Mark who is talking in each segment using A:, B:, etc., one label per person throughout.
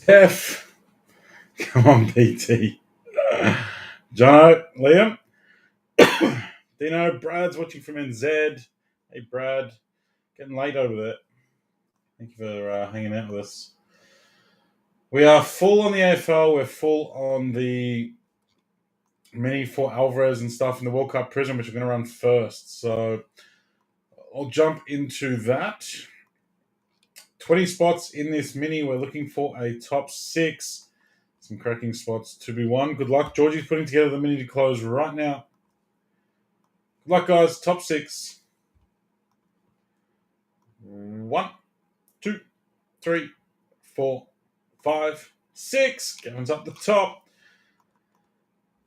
A: Steph. Come on, BT. Jono, Liam. Dino, Brad's watching from NZ. Hey, Brad. Getting late over there. Thank you for hanging out with us. We are full on the AFL. We're full on the mini for Alvarez and stuff in the World Cup Prism, which we're going to run first. So I'll jump into that. 20 spots in this mini. We're looking for a top 6. Some cracking spots to be won. Good luck. Georgie's putting together the mini to close right now. Good luck, guys. Top 6. 1, 2, 3, 4, 5, 6. Gavin's up the top.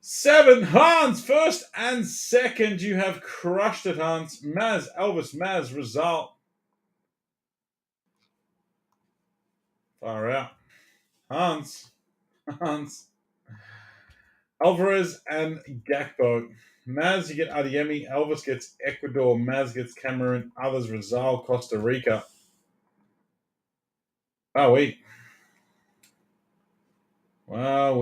A: 7. Hans, first and second. You have crushed it, Hans. Maz, Elvis, Maz, result. Far out. Hans. Alvarez and Gakpo. Maz, you get Adiemi. Elvis gets Ecuador. Maz gets Cameroon. Others, Rizal, Costa Rica. Wow, All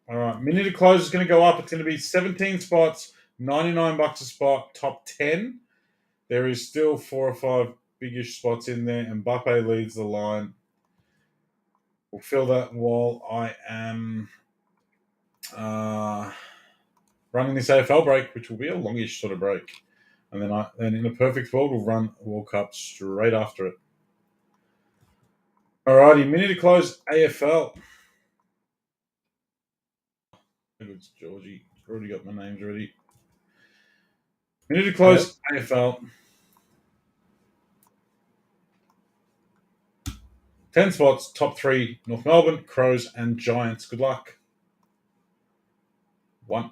A: right, minute to close is going to go up. It's going to be 17 spots, $99 a spot, top 10. There is still 4 or 5 biggish spots in there, and Mbappe leads the line. We'll fill that while I am running this AFL break, which will be a longish sort of break. And then in a perfect world, we'll run World Cup straight after it. Alrighty, minute to close AFL. It's Georgie. Already got my names ready. Minute to close AFL. 10 spots, top 3, North Melbourne, Crows, and Giants. Good luck. 1,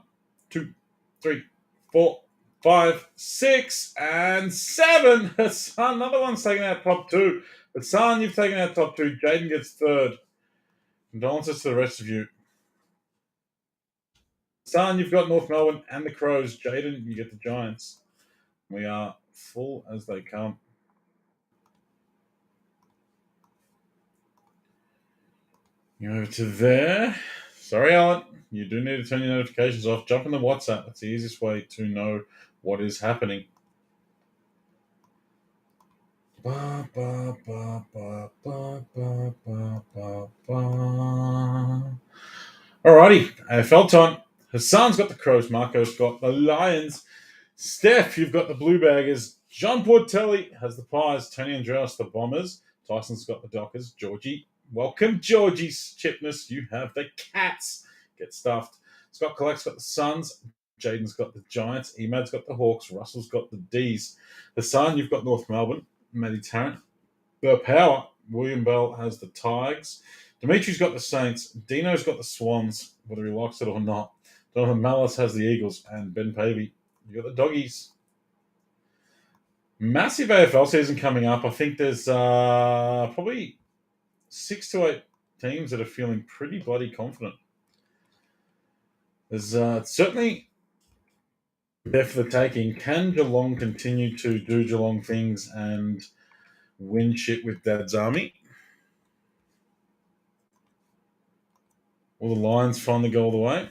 A: 2, 3, 4, 5, 6, and 7. Hassan, another one's taking out top 2. Hassan, you've taken out top 2. Jaden gets third. Condolences to the rest of you. Hassan, you've got North Melbourne and the Crows. Jaden, you get the Giants. We are full as they come. You over to there. Sorry, Alan. You do need to turn your notifications off. Jump in the WhatsApp. That's the easiest way to know what is happening. Alrighty. AFL time. Hassan's got the Crows. Marco's got the Lions. Steph, you've got the Blue Baggers. John Portelli has the Pies. Tony Andreas, the Bombers. Tyson's got the Dockers. Georgie, welcome, Georgie Chipness. You have the Cats. Get stuffed. Scott Collect's got the Suns. Jaden's got the Giants. Emad's got the Hawks. Russell's got the D's. Hassan, you've got North Melbourne. Matty Tarrant. The Power. William Bell has the Tigers. Dimitri's got the Saints. Dino's got the Swans, whether he likes it or not. Donovan Malice has the Eagles. And Ben Pavey, you got the Doggies. Massive AFL season coming up. I think there's probably 6 to 8 teams that are feeling pretty bloody confident. There's certainly there for the taking. Can Geelong continue to do Geelong things and win shit with Dad's Army? Will the Lions finally go all the way?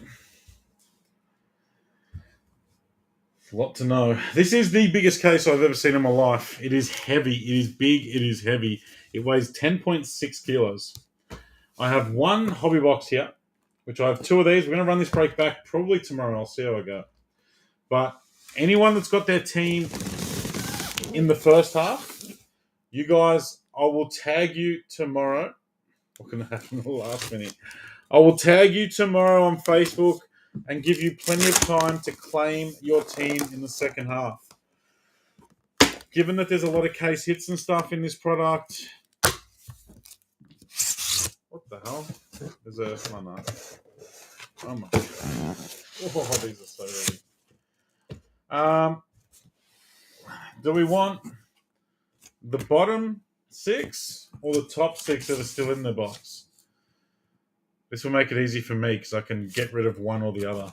A: A lot to know. This is the biggest case I've ever seen in my life. It is heavy. It is big. It is heavy. It weighs 10.6 kilos. I have one hobby box here, which I have 2 of these. We're going to run this break back probably tomorrow. I'll see how I go. But anyone that's got their team in the first half, you guys, I will tag you tomorrow. What can happen in the last minute? I will tag you tomorrow on Facebook and give you plenty of time to claim your team in the second half. Given that there's a lot of case hits and stuff in this product. What the hell? There's a... Oh, no. Oh, my God. Oh, these are so ready. Do we want the bottom 6 or the top 6 that are still in the box? This will make it easy for me because I can get rid of one or the other.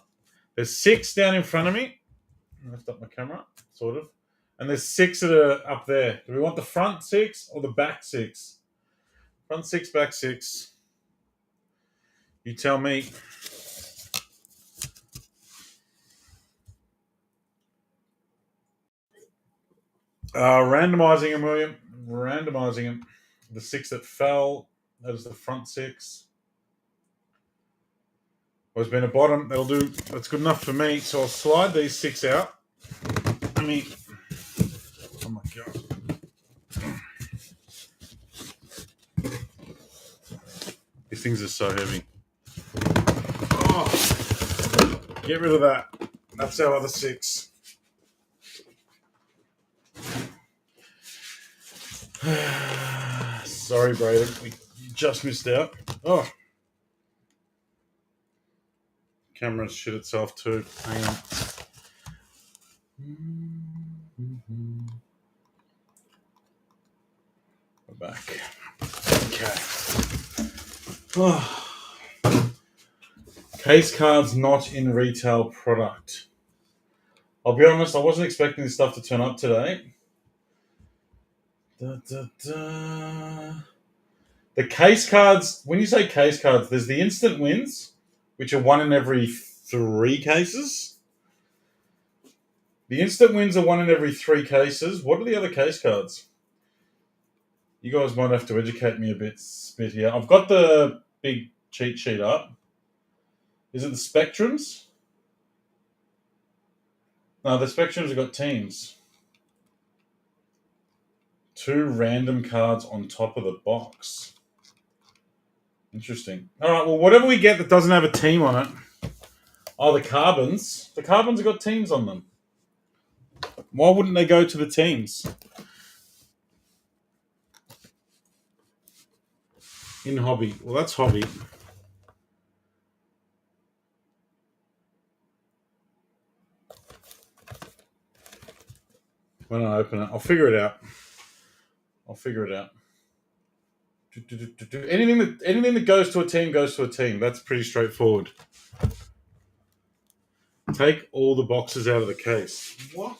A: There's 6 down in front of me. I lift up my camera, sort of. And there's 6 that are up there. Do we want the front 6 or the back 6? Front 6, back 6. You tell me. Randomising him, William. Randomising him. The 6 that fell. That is the front 6. There's been a bottom. That'll do. That's good enough for me. So I'll slide these 6 out. I mean, oh my god. These things are so heavy. Oh, get rid of that. That's our other 6. Sorry, Braden. We just missed out. Oh. Camera's shit itself too. Hang on. We're back. Okay. Oh. Case cards not in retail product. I'll be honest, I wasn't expecting this stuff to turn up today. The case cards, when you say case cards, there's the instant wins, which are 1 in every 3 cases. The instant wins are 1 in every 3 cases. What are the other case cards? You guys might have to educate me a bit here. I've got the big cheat sheet up. Is it the Spectrums? No, the Spectrums have got teams. 2 random cards on top of the box. Interesting. All right, well, whatever we get that doesn't have a team on it. Oh, the Carbons. The Carbons have got teams on them. Why wouldn't they go to the teams? In hobby. Well, that's hobby. When I open it, I'll figure it out. Anything that goes to a team goes to a team. That's pretty straightforward. Take all the boxes out of the case. What?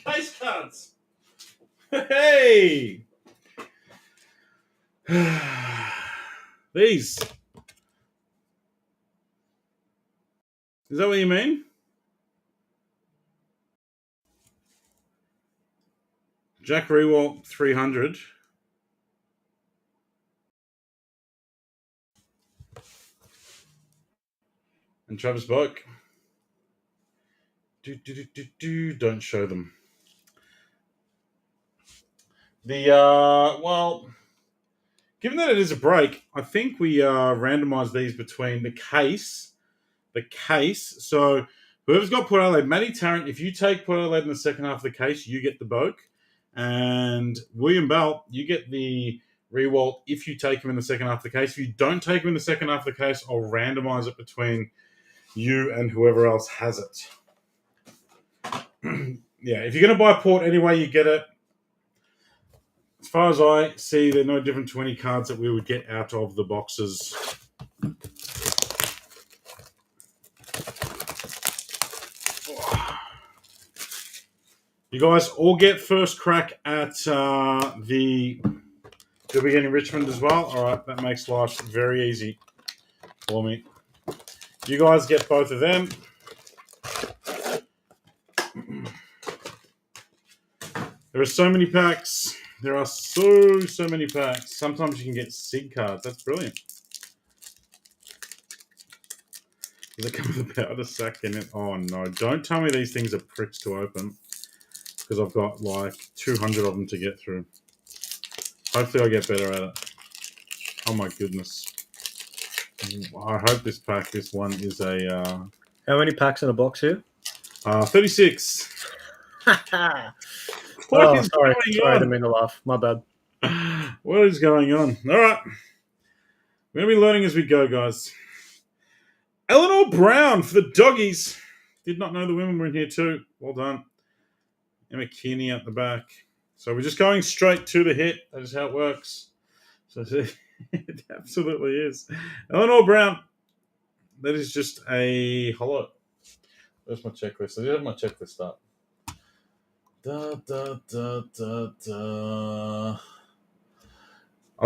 A: Case cards. Hey! These. Is that what you mean? Jack Rewalt 300. And Travis Boak. Don't show them. Well, given that it is a break, I think we randomise these between the case. So whoever's got Port Adelaide, Matty Tarrant, if you take Port Adelaide in the second half of the case, you get the Boak. And William Bell, you get the Rewalt if you take him in the second half of the case. If you don't take him in the second half of the case, I'll randomise it between you and whoever else has it. Yeah, if you're going to buy Port anyway, you get it. As far as I see, they're no different to any cards that we would get out of the boxes. You guys all get first crack at the You'll be getting Richmond as well. All right, that makes life very easy for me. You guys get both of them. There are so many packs. There are so many packs. Sometimes you can get SIG cards. That's brilliant. Does it come with a powder sack in it? Oh, no. Don't tell me these things are pricks to open, because I've got like 200 of them to get through. Hopefully I get better at it. Oh, my goodness. I hope this one is a...
B: How many packs in a box here?
A: 36.
B: Sorry, I didn't mean to laugh. My bad.
A: What is going on? All right. We're going to be learning as we go, guys. Eleanor Brown for the doggies. Did not know the women were in here too. Well done. Emma Kearney at the back. So we're just going straight to the hit. That is how it works. So it absolutely is. Eleanor Brown. That is just a hollow. Where's my checklist? I did have my checklist up. Oh,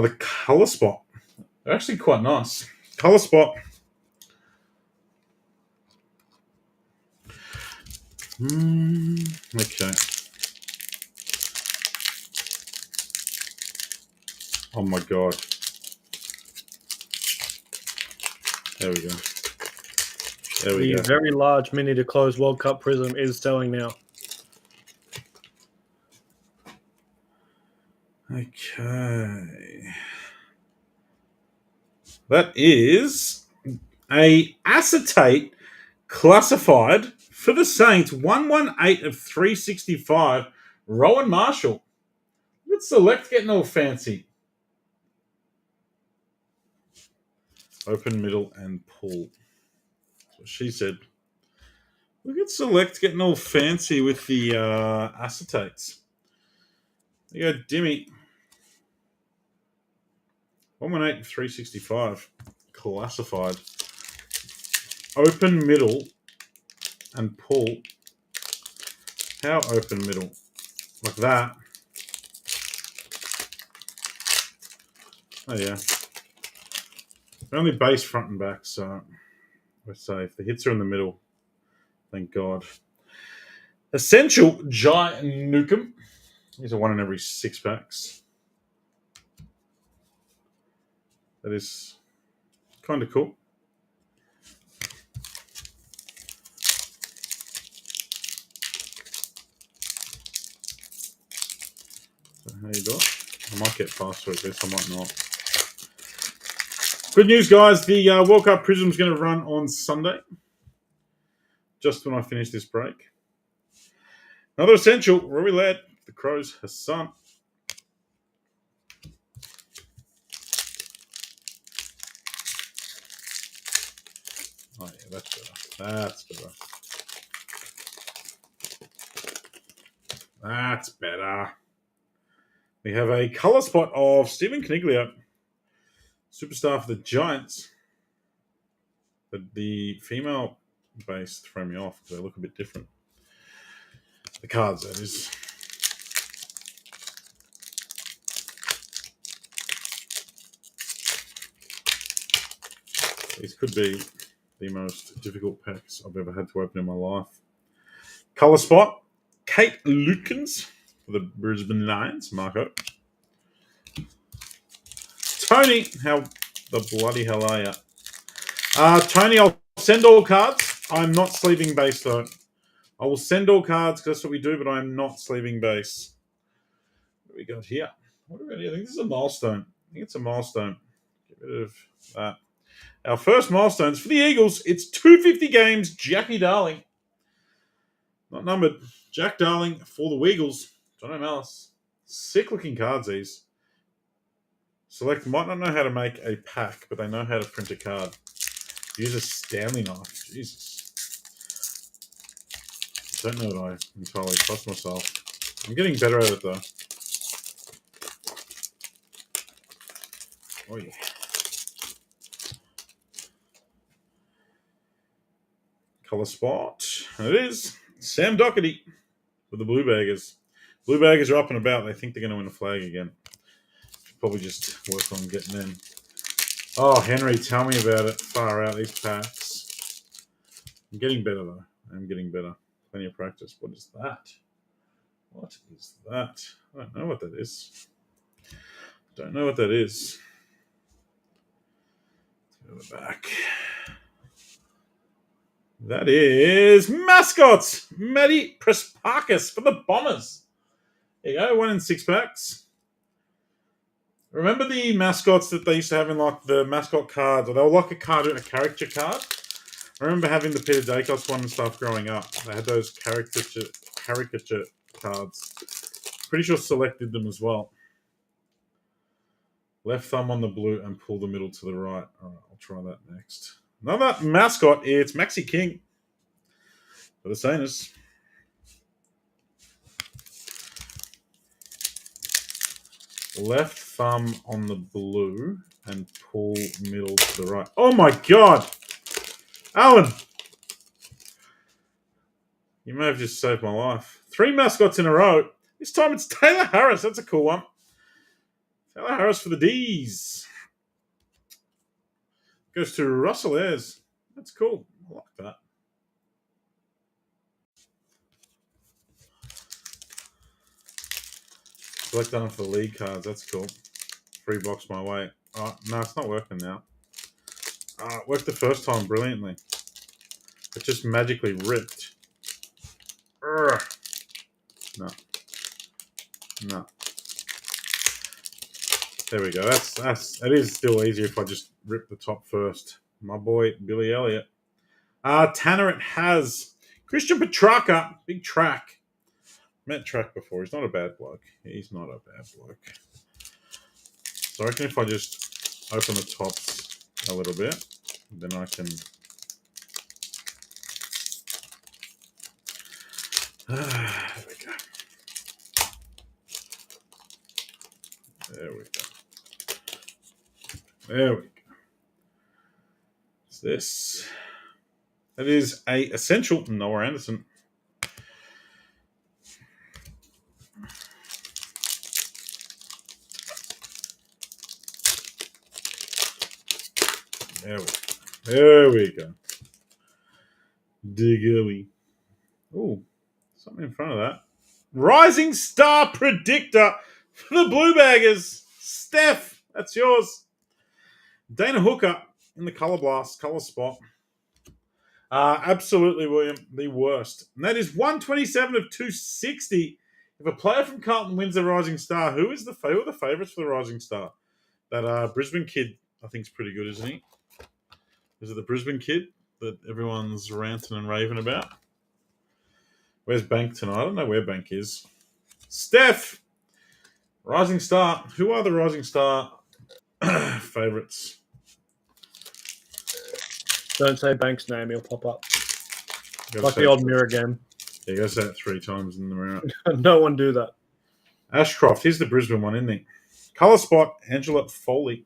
A: the colour spot. They're actually quite nice. Colour spot. Okay. Oh my god. There we go. There we
B: The
A: go.
B: very large mini to close World Cup Prism is selling now.
A: Okay. That is a acetate classified for the Saints 118 of 365. Rowan Marshall. Let's select getting all fancy. Open, middle, and pull. That's what she said. Look at select getting all fancy with the acetates. There you go, Dimmy. 118 of 365. Classified. Open, middle, and pull. How open, middle? Like that. Oh, yeah. Only base front and back, so we're safe. The hits are in the middle. Thank God. Essential Giant Nukem. These are one in every 6 packs. That is kind of cool. So how you do it? I might get faster at this. I might not. Good news, guys. The World Cup Prism is going to run on Sunday. Just when I finish this break. Another essential. Rory Ladd. The Crows. Hassan. Oh, yeah, that's better. That's better. That's better. We have a colour spot of Stephen Caniglio, superstar for the Giants. But the female base throw me off because they look a bit different. The cards, that is. These could be the most difficult packs I've ever had to open in my life. Colour spot, Kate Lutkins for the Brisbane Lions, Marco. Tony, how the bloody hell are you? Tony, I'll send all cards. I'm not sleeving base, though. I will send all cards because that's what we do, but I'm not sleeving base. What do we got here? What do we got here? I think this is a milestone. I think it's a milestone. Get rid of that. Our first milestone is for the Eagles. It's 250 games. Jackie Darling. Not numbered. Jack Darling for the Weagles. John O'Malice. Sick looking cards, these. Select might not know how to make a pack, but they know how to print a card. Use a Stanley knife. Jesus. Don't know that I entirely trust myself. I'm getting better at it, though. Oh, yeah. Colour spot. And it is Sam Doherty with the Blue Baggers. Blue Baggers are up and about. They think they're going to win a flag again. Should probably just work on getting in. Oh, Henry, tell me about it. Far out, these packs. I'm getting better, though. I'm getting better. Plenty of practice. What is that? What is that? I don't know what that is. Don't know what that is. Let's go to the back. That is mascots. Matty Prespakis for the Bombers. There you go. 1 in 6 packs. Remember the mascots that they used to have in like the mascot cards, or they were like a caricature card? I remember having the Peter Dacos one and stuff growing up. They had those caricature cards. Pretty sure Select did them as well. Left thumb on the blue and pull the middle to the right. All right, I'll try that next. Another mascot, it's Maxi King for the Saints. Left thumb on the blue and pull middle to the right. Oh my God! Alan! You may have just saved my life. 3 mascots in a row. This time it's Taylor Harris. That's a cool one. Taylor Harris for the D's. Goes to Russell Ayres. That's cool. I like that. Select done for the league cards. That's cool. 3 box my way. Oh, no, it's not working now. It worked the first time brilliantly. It just magically ripped. Urgh. No. No. There we go. It is still easier if I just rip the top first. My boy Billy Elliott. Tanner it has. Christian Petrarca, big track. Met track before. He's not a bad bloke. He's not a bad bloke. So I reckon if I just open the tops a little bit, then I can. There we go. There we go. There we go. What's this? That is a essential Noah Anderson. There we go. Diggoey. Ooh, something in front of that. Rising Star Predictor for the Blue Baggers. Steph, that's yours. Dana Hooker in the Colour Blast, Colour Spot. Absolutely, William, the worst. And that is 127 of 260. If a player from Carlton wins the Rising Star, who are the favourites for the Rising Star? That Brisbane kid, I think, is pretty good, isn't he? Is it the Brisbane kid that everyone's ranting and raving about? Where's Bank tonight? I don't know where Bank is. Steph! Rising Star. Who are the Rising Star favourites?
B: Don't say Banks' name, he'll pop up.
A: Gotta
B: Like
A: say
B: the old
A: it.
B: mirror game.
A: Yeah, you got to say it 3 times in the mirror.
B: No one do that.
A: Ashcroft. Here's the Brisbane one, isn't he? Colour Spot, Angela Foley.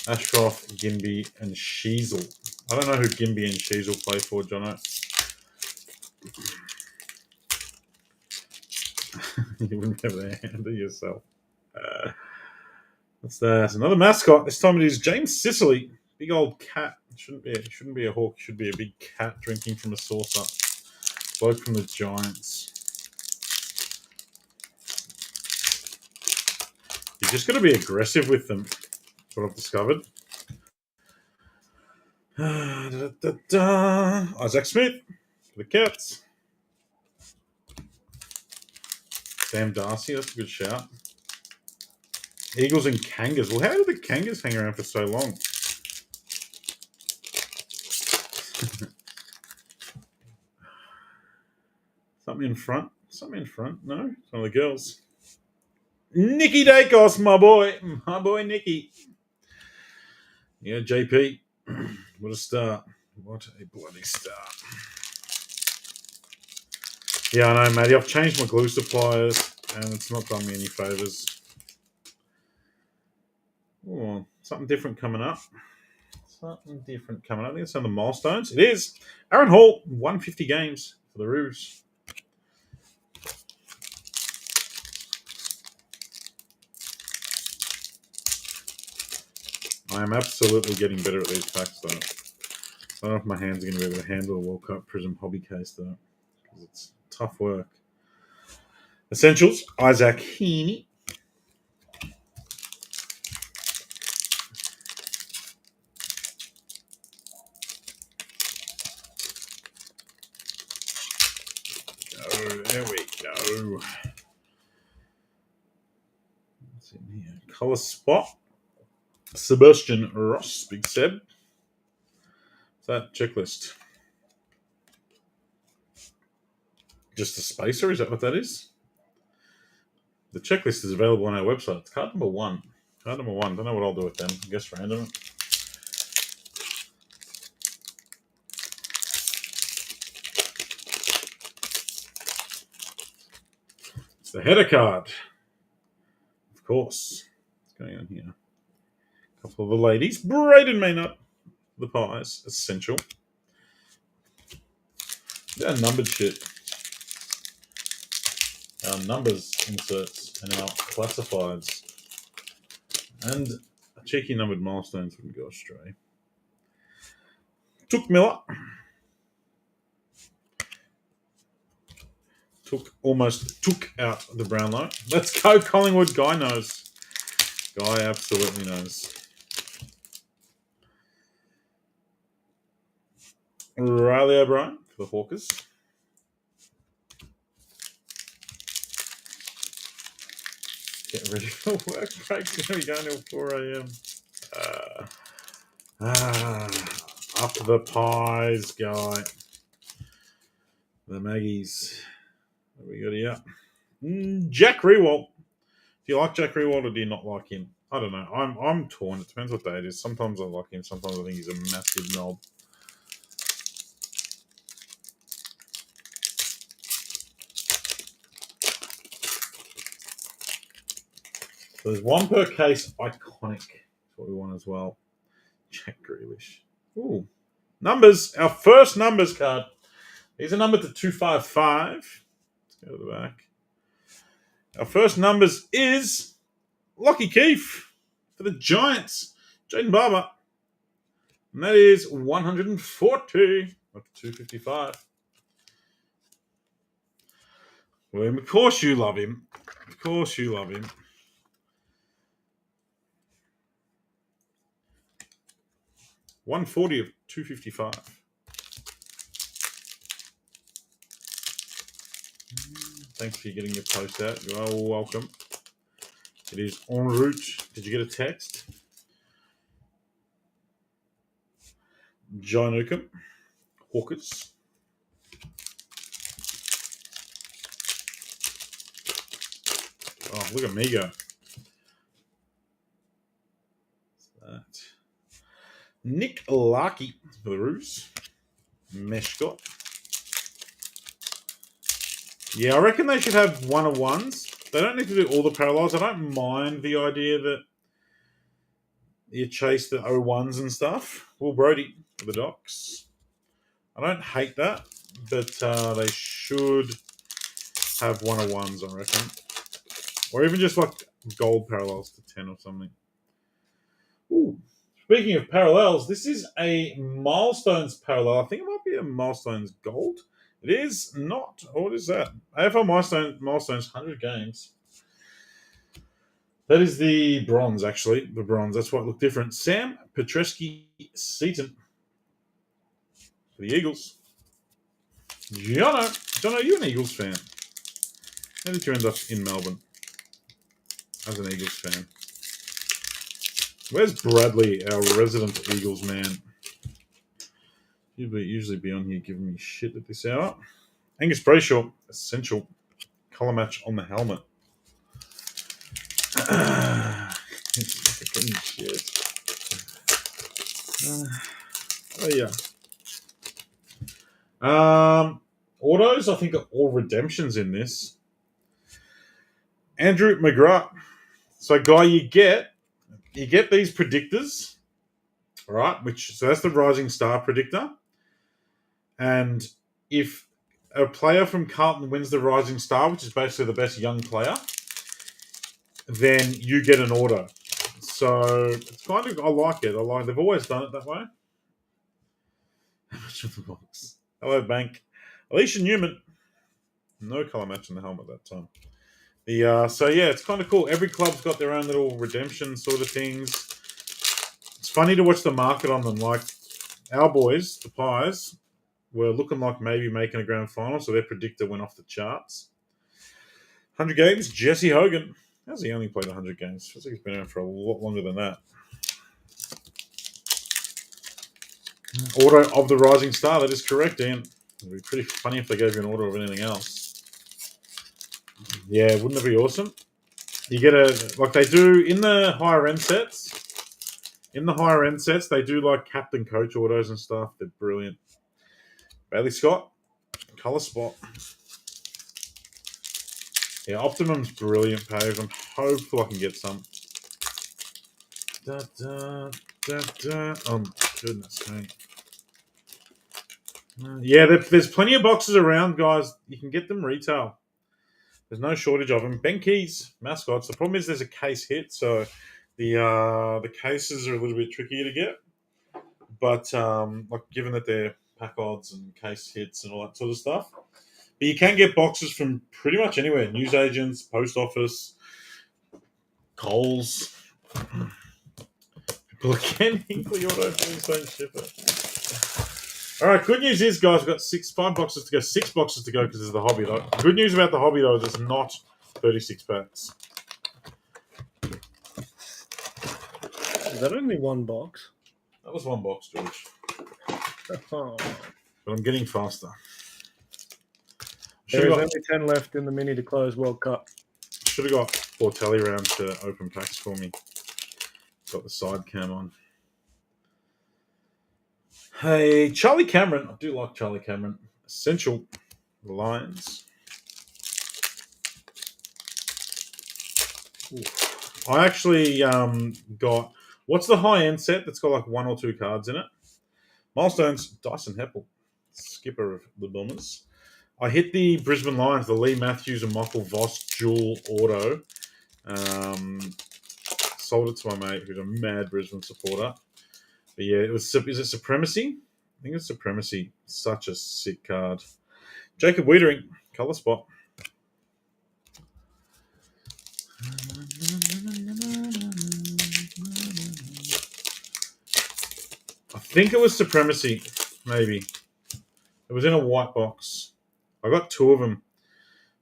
A: Ashcroft, Gimby, and Sheasel. I don't know who Gimby and Sheasel play for, Jono. You wouldn't have the hand of yourself. What's that? Another mascot. This time it is James Sicily. Big old cat. It shouldn't be a hawk. It should be a big cat drinking from a saucer. Bloke from the Giants. You just got to be aggressive with them. That's what I've discovered. Isaac Smith for the Cats. Sam Darcy, that's a good shout. Eagles and Kangas. Well, how did the Kangas hang around for so long? Something in front. No, it's one of the girls. Nicky Dacos, my boy. My boy Nicky. Yeah, JP. What a start. What a bloody start. Yeah, I know, Matty. I've changed my glue suppliers, and it's not done me any favours. Oh, something different coming up. I think it's on the milestones. It is. Aaron Hall, 150 games for the Roos. I am absolutely getting better at these packs, though. I don't know if my hands are going to be able to handle a World Cup Prism hobby case, though, because it's tough work. Essentials, Isaac Heaney. Oh, there we go. What's in here? Colour Spot. Sebastian Ross, Big Seb. What's that checklist? Just a spacer? Is that what that is? The checklist is available on our website. It's card number 1. Card number 1. Don't know what I'll do with them. I guess random. It's the header card. Of course. What's going on here? A couple of the ladies. Braden Maynard. The Pies. Essential. Yeah, numbered shit. Our numbers inserts and our classifieds. And cheeky numbered milestones wouldn't go astray. Took Miller. Almost took out the Brownlow. Let's go, Collingwood. Guy knows. Guy absolutely knows. Riley O'Brien for the Hawkers. Get ready for work break. We're going till 4 a.m. Up the Pies, guy. The Maggies. What we got here? Jack Rewalt. Do you like Jack Rewalt or do you not like him? I don't know. I'm torn. It depends what day it is. Sometimes I like him. Sometimes I think he's a massive knob. So there's one per case. Iconic. That's what we want as well. Jack Grealish. Ooh. Numbers. Our first numbers card. These are numbered to 255. Let's go to the back. Our first numbers is Lockie Keefe for the Giants. Jaden Barber. And that is 140. Up to 255. William, of course you love him. Of course you love him. $140 of 255. Thanks for getting your post out. You are all welcome. It is en route. Did you get a text? John Newcomb. Hawkers. Oh, look at me go. What's that? Nick Larkey for the Roos. Meshcott. Yeah, I reckon they should have 1-of-1s. They don't need to do all the parallels. I don't mind the idea that you chase the 0-1s and stuff. Will Brody for the Docs. I don't hate that, but they should have 1-of-1s, I reckon. Or even just like gold parallels to 10 or something. Ooh. Speaking of parallels, this is a Milestones parallel. I think it might be a Milestones Gold. It is not. What is that? AFL Milestones 100 games. That is the bronze, actually. The bronze. That's why it looked different. Sam Petreski-Seaton for the Eagles. Jono, are you an Eagles fan? How did you end up in Melbourne as an Eagles fan? Where's Bradley, our resident Eagles man? He'd usually be on here giving me shit at this hour. Angus Brayshaw, essential colour match on the helmet. Fucking shit. Autos, I think, are all redemptions in this. Andrew McGrath. So, guy, you get these predictors, right? So that's the Rising Star predictor. And if a player from Carlton wins the Rising Star, which is basically the best young player, then you get an auto. So it's kind of, I like it. They've always done it that way. How much of the box? Hello, Bank. Alicia Newman. No colour match in the helmet that time. So yeah, it's kind of cool. Every club's got their own little redemption sort of things. It's funny to watch the market on them. Like our boys, the Pies, were looking like maybe making a grand final, so their predictor went off the charts. 100 games, Jesse Hogan. How's he only played 100 games? Feels like he's been around for a lot longer than that. Auto of the Rising Star, that is correct, Ian. It'd be pretty funny if they gave you an auto of anything else. Yeah, wouldn't it be awesome? You get like they do in the higher end sets. In the higher end sets, they do like captain coach autos and stuff. They're brilliant. Bailey Scott, colour spot. Yeah, Optimum's brilliant, Pave. I'm hopeful I can get some. Da, da, da, da. Oh, goodness me. Yeah, there's plenty of boxes around, guys. You can get them retail. There's no shortage of them. Benkeys, mascots. The problem is there's a case hit, so the cases are a little bit trickier to get. But like given that they're pack odds and case hits and all that sort of stuff, but you can get boxes from pretty much anywhere: newsagents, post office, Coles. People again, Hinkley Auto, please don't ship it. All right, good news is, guys, we've got 5 boxes to go, 6 boxes to go because there's the hobby, though. Good news about the hobby, though, is it's not 36 packs.
B: Is that only one box?
A: That was 1 box, George.
B: Oh.
A: But I'm getting faster.
B: There is only 10 left in the mini to close World Cup.
A: Should have got Portelli round to open packs for me. Got the side cam on. Hey, Charlie Cameron. I do like Charlie Cameron. Essential Lions. Ooh. I actually got... What's the high-end set that's got like 1 or 2 cards in it? Milestones, Dyson Heppel, skipper of the Bombers. I hit the Brisbane Lions, the Lee Matthews and Michael Voss dual auto. Sold it to my mate, who's a mad Brisbane supporter. But yeah, is it Supremacy? I think it's Supremacy. Such a sick card. Jacob Wiedering, colour spot. I think it was Supremacy, maybe. It was in a white box. I got 2 of them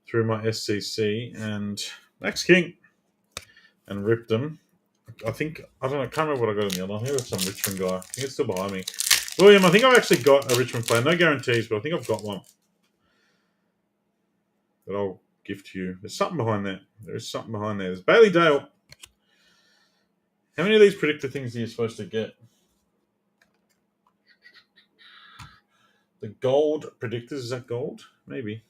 A: through my SCC and Max King and ripped them. I don't know, I can't remember what I got in the other one. I think it was some Richmond guy. I think it's still behind me. William, I think I've actually got a Richmond player. No guarantees, but I think I've got one that I'll give to you. There's something behind there. There is something behind there. There's Bailey Dale. How many of these predictor things are you supposed to get? The gold predictors, is that gold? Maybe.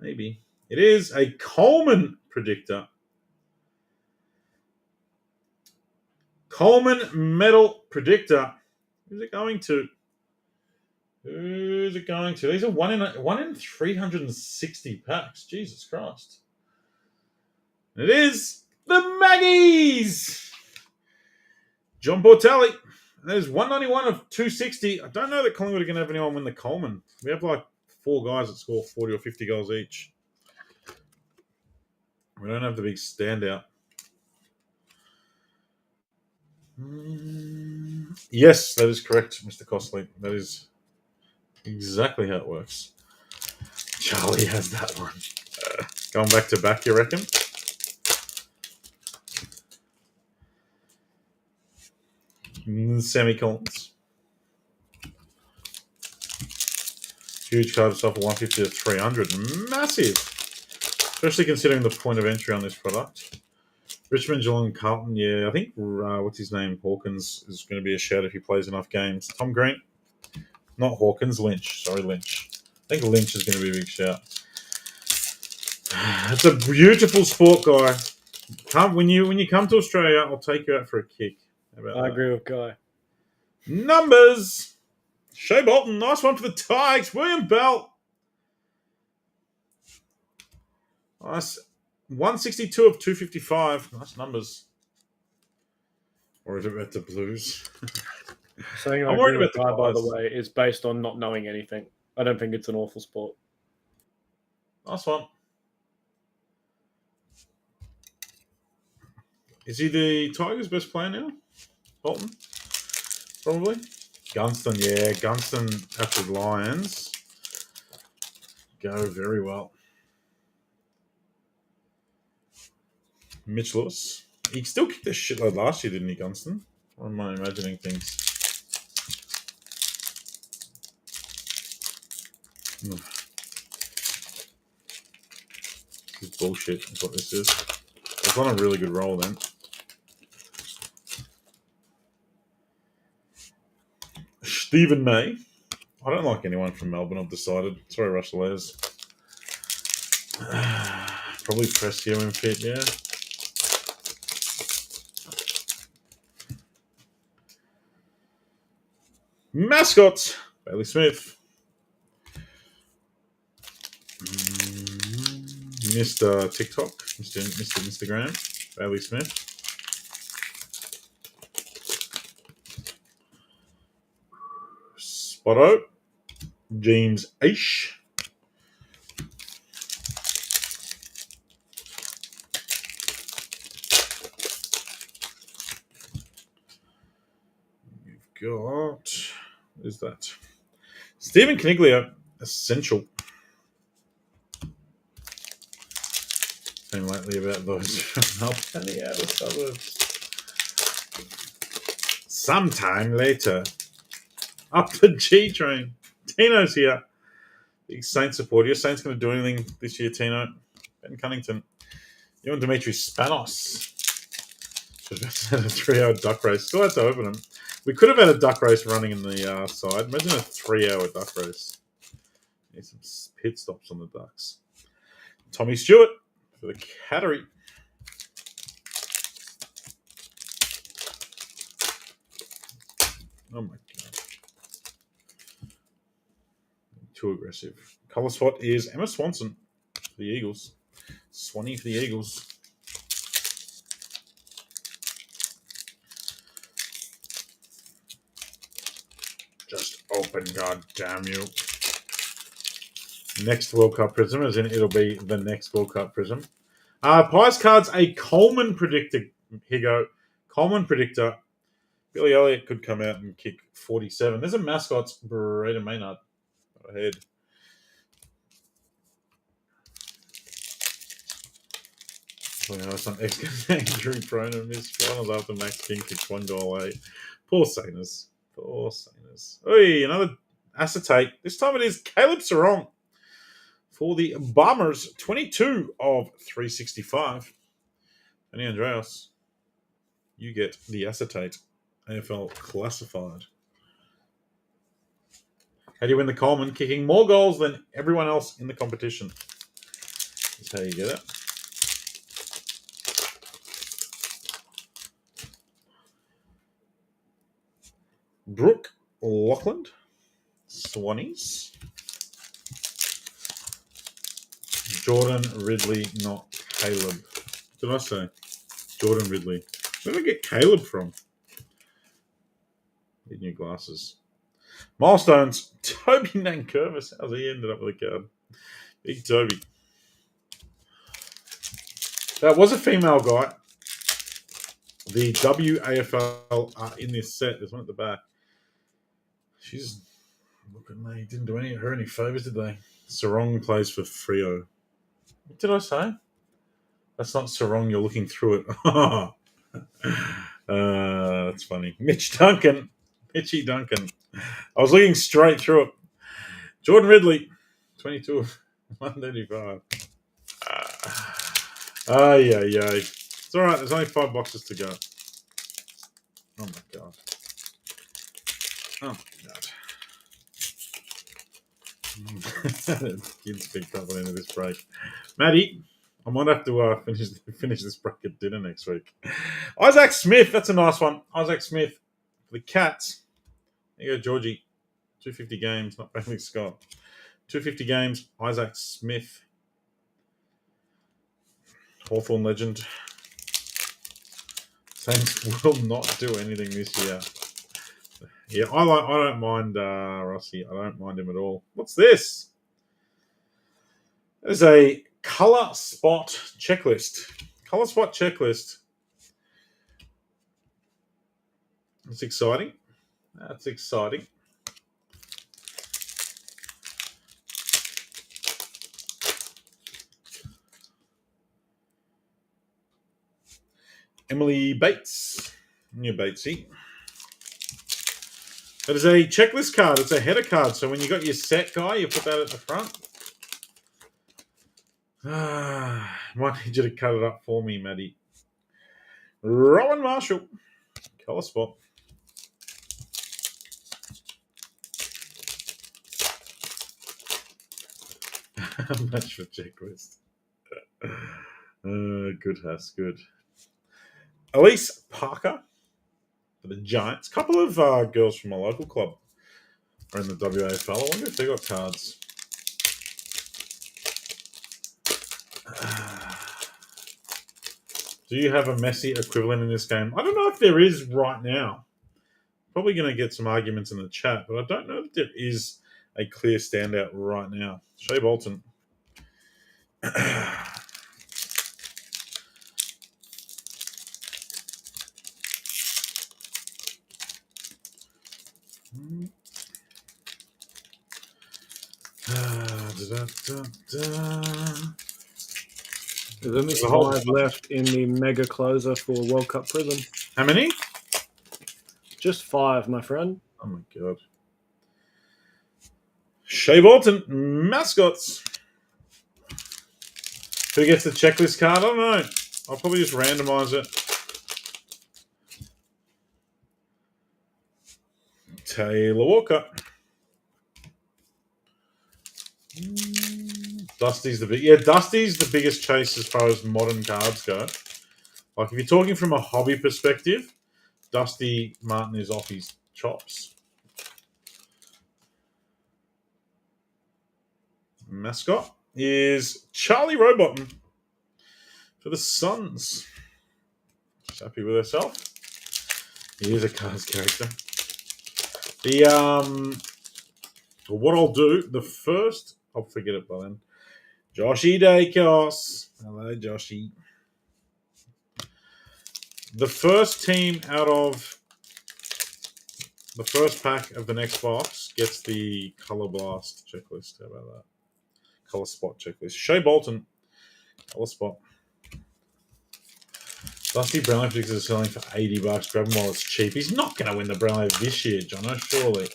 A: Maybe. It is a Coleman predictor. Coleman medal predictor. Who's it going to? Who's it going to? These are 1 in 360 packs. Jesus Christ. And it is the Maggies. John Portelli. There's 191 of 260. I don't know that Collingwood are going to have anyone win the Coleman. We have like 4 guys that score 40 or 50 goals each. We don't have the big standout. Yes, that is correct, Mr. Costley. That is exactly how it works. Charlie has that one. Going back to back, you reckon? Sammy Collins. Huge card stuff, 150 to 300. Massive. Especially considering the point of entry on this product. Richmond, Geelong, Carlton, yeah. I think, what's his name? Hawkins is going to be a shout if he plays enough games. Tom Green. Not Hawkins, Lynch. Sorry, Lynch. I think Lynch is going to be a big shout. It's a beautiful sport, guy. When you come to Australia, I'll take you out for a kick.
B: I agree with Guy.
A: Numbers. Shea Bolton, nice one for the Tigers. William Bell. Nice. 162 of 255. Nice numbers. Or is it about the Blues?
B: Saying I'm worried about the Guy, by the way, is based on not knowing anything. I don't think it's an awful sport.
A: Nice one. Is he the Tigers' best player now? Bolton? Probably. Gunston, yeah. Gunston at the Lions. Go very well. Mitch Lewis. He still kicked a shitload last year, didn't he, Gunston? Or am I imagining things? This is bullshit, is what this is. It's on a really good roll then. Stephen May. I don't like anyone from Melbourne, I've decided. Sorry, Russell Les. Probably Prestio and fit, yeah. Mascots. Bailey Smith. Mr. TikTok. Mr. Instagram. Bailey Smith. Spotto. James Aish. You've got... what is that? Stephen Caniglio. Essential. Been lately about those from up in the outer suburbs. Sometime later. Up the G train. Tino's here. Big Saints supporter. Your Saints going to do anything this year, Tino? Ben Cunnington. You and Dimitri Spanos. Should have had a 3-hour duck race. Still have to open them. We could have had a duck race running in the side. Imagine a 3-hour duck race. Need some pit stops on the ducks. Tommy Stewart for the Cattery. Oh my god. Too aggressive. Colour spot is Emma Swanson for the Eagles. Swanee for the Eagles. Just open, god damn you. Next World Cup Prism, as in it'll be the next World Cup Prism. Pies cards, a Coleman predictor. Here you go. Coleman predictor. Billy Elliott could come out and kick 47. There's a mascots. Braden Maynard. Go ahead. Some ex-injury prone and missed finals after Max King kicked 1 goal away. Poor Sainers. Poor Sainers. Oi, another acetate. This time it is Caleb Sarong for the Bombers. 22 of 365. Danny Andreas, you get the acetate. AFL classified. How do you win the Coleman? Kicking more goals than everyone else in the competition. That's how you get it. Brooke Lockland. Swannies. Jordan Ridley, not Caleb. What did I say? Jordan Ridley. Where did I get Caleb from? Need new glasses. Milestones. Toby Nankervis. How's he ended up with a card? Big Toby. That was a female guy. The WAFL in this set. There's one at the back. She's looking. They didn't do any favors, did they? Sarong plays for Freo. What did I say? That's not Sarong. You're looking through it. That's funny. Mitchy Duncan. I was looking straight through it. Jordan Ridley, 22 of 135. Yeah. It's all right. There's only 5 boxes to go. Oh my god. Kids picked up at the end of this break. Maddie, I might have to finish this bracket dinner next week. Isaac Smith, that's a nice one. Isaac Smith for the Cats. There you go, Georgie. 250 games, not Bailey Scott. 250 games, Isaac Smith. Hawthorn legend. Saints will not do anything this year. Yeah, I don't mind Rossi. I don't mind him at all. What's this? There's a color spot checklist. Color spot checklist. That's exciting. That's exciting. Emily Bates. New Batesy. That is a checklist card. It's a header card. So when you got your set guy, you put that at the front. Might need you to cut it up for me, Maddie. Rowan Marshall. Color spot. Match for checklist. Good, Hass, good. Elise Parker for the Giants. Couple of girls from my local club are in the WAFL. I wonder if they got cards. Do you have a Messi equivalent in this game? I don't know if there is right now. Probably going to get some arguments in the chat, but I don't know if there is a clear standout right now. Shea Bolton.
B: There's only 5 left in the mega closer for World Cup Prism.
A: How many?
B: Just 5, my friend.
A: Oh my god. Shea Bolton, mascots. Who gets the checklist card? I don't know. I'll probably just randomize it. Taylor Walker. Dusty's Dusty's the biggest chase as far as modern cards go. Like if you're talking from a hobby perspective, Dusty Martin is off his chops. Mascot is Charlie Rowbottom for the Suns. She's happy with herself. He is a cards character. What I'll do, the first, I'll forget it by then. Joshy Dacos. Hello, Joshy. The first team out of the first pack of the next box gets the Color Blast checklist. How about that? Color Spot checklist. Shea Bolton, Color Spot. Dusty Brownlow fixes are selling for $80. Grab him while it's cheap. He's not going to win the Brownlow this year, Jono, surely.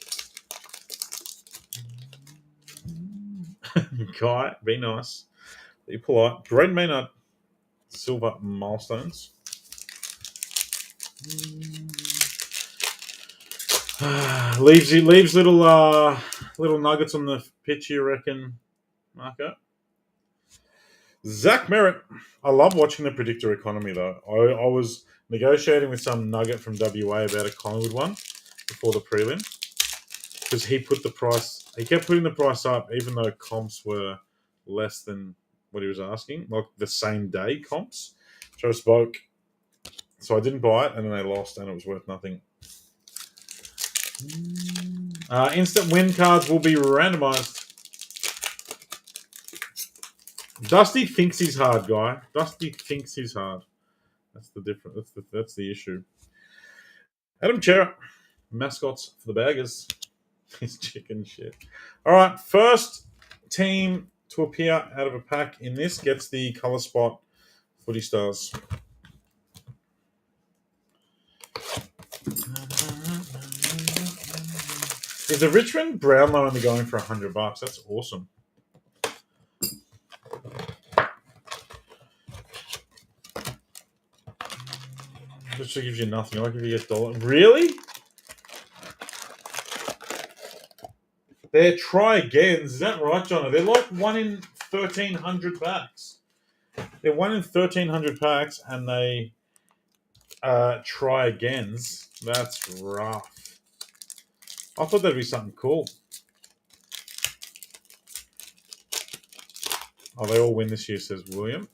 A: Guy, be nice. Be polite. Braden Maynard, silver milestones. Leaves little nuggets on the pitch, you reckon, Marco? Zach Merritt. I love watching the predictor economy, though. I was negotiating with some nugget from WA about a Collingwood one before the prelim because he kept putting the price up even though comps were less than what he was asking, like the same day comps. So I spoke. So I didn't buy it, and then they lost, and it was worth nothing. Instant win cards will be randomized. Dusty thinks he's hard, guy. Dusty thinks he's hard. That's the difference. That's the issue. Adam Chera, mascots for the Baggers. He's chicken shit. All right, first team to appear out of a pack in this gets the Color Spot Footy Stars. Is the Richmond Brownlow only going for $100? That's awesome. Which gives you nothing. Like if you get $1. Really? They're try agains. Is that right, John? They're like 1 in 1,300 packs. They're 1 in 1,300 packs, and they try agains. That's rough. I thought that'd be something cool. Oh, they all win this year, says William.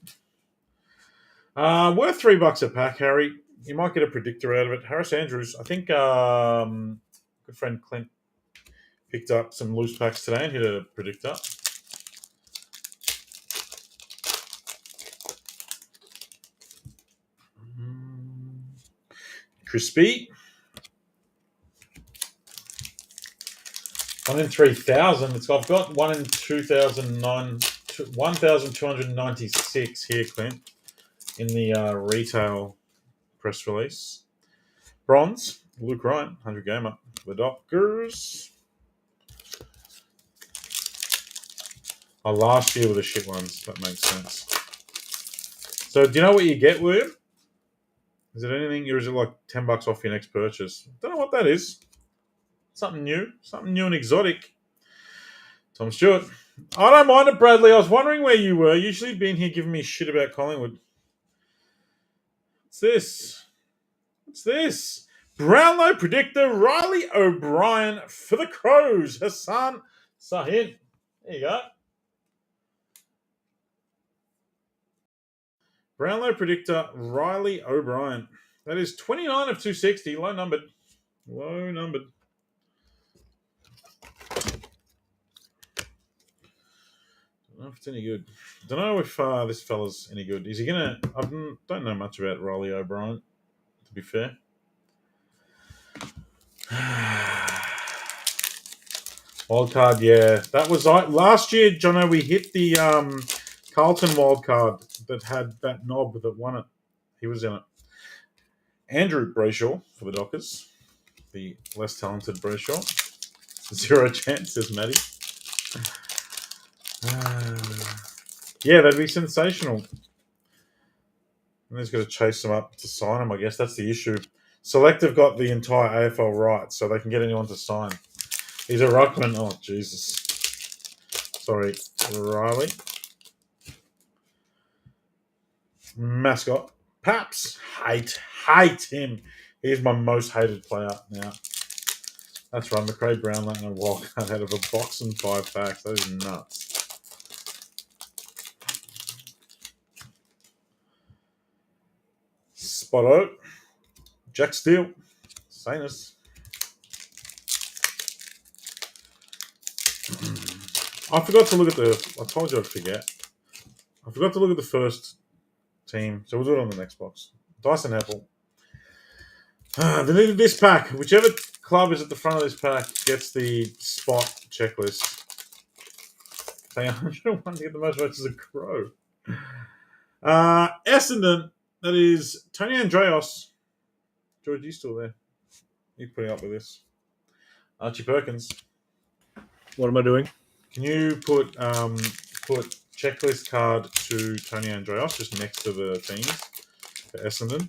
A: Worth $3 a pack, Harry. You might get a predictor out of it. Harris Andrews, I think good friend Clint picked up some loose packs today and hit a predictor. Crispy. 1 in 3,000. I've got 1 in 1,296 here, Clint, in the retail press release. Bronze, Luke Ryan, 100 gamer. The Dockers. Oh, last year were the shit ones. That makes sense. So, do you know what you get, William? Is it anything, or is it like $10 off your next purchase? Don't know what that is. Something new and exotic. Tom Stewart, I don't mind it, Bradley. I was wondering where you were. Usually been here giving me shit about Collingwood. What's this? What's this? Brownlow predictor Riley O'Brien for the Crows. Hassan Sahin. There you go. Brownlow predictor Riley O'Brien. That is 29 of 260. Low numbered. Low numbered. Don't know if it's any good. Don't know if this fella's any good. Is he gonna? I don't know much about Riley O'Brien, to be fair. Wild card, yeah. That was last year, Jono. We hit the Carlton wild card that had that knob that won it. He was in it. Andrew Brayshaw for the Dockers, the less talented Brayshaw. 0 chance, says Matty. Yeah, that'd be sensational. And he's got to chase them up to sign him, I guess. That's the issue. Select have got the entire AFL right, so they can get anyone to sign. He's a ruckman. Oh, Jesus. Sorry, Riley. Mascot. Paps. Hate him. He's my most hated player now. That's right, McRae Brownlow and a wildcard out of a box and 5 packs. That is nuts. Spotto. Jack Steele. Sanus. I forgot to look at I told you I'd forget. I forgot to look at the first team, so we'll do it on the next box. Dyson Apple. This pack. Whichever club is at the front of this pack gets the spot checklist. Pay 101 to get the most votes as a Crow. Essendon. That is Tony Andreos. George, you still there? You putting up with this? Archie Perkins.
B: What am I doing?
A: Can you put checklist card to Tony Andreos just next to the teams for Essendon?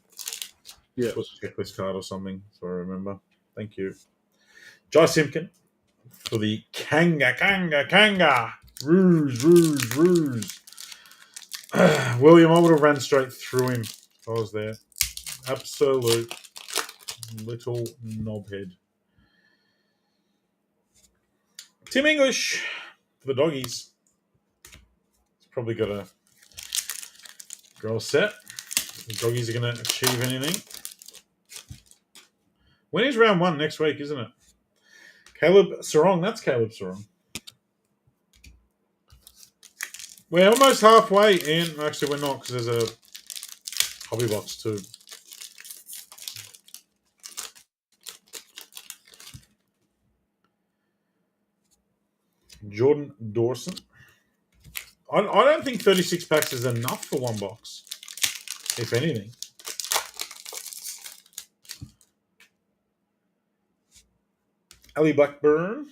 B: Yeah.
A: Put checklist card or something, so I remember. Thank you. Jai Simpkin for the Kanga. Ruse. William, I would have ran straight through him if I was there. Absolute little knobhead. Tim English for the Doggies. He's probably got a goal set. The Doggies are going to achieve anything. When is round 1 next week, isn't it? Caleb Sarong. That's Caleb Sarong. We're almost halfway in. Actually, we're not because there's a hobby box too. Jordan Dawson. I don't think 36 packs is enough for one box, if anything. Ali Blackburn.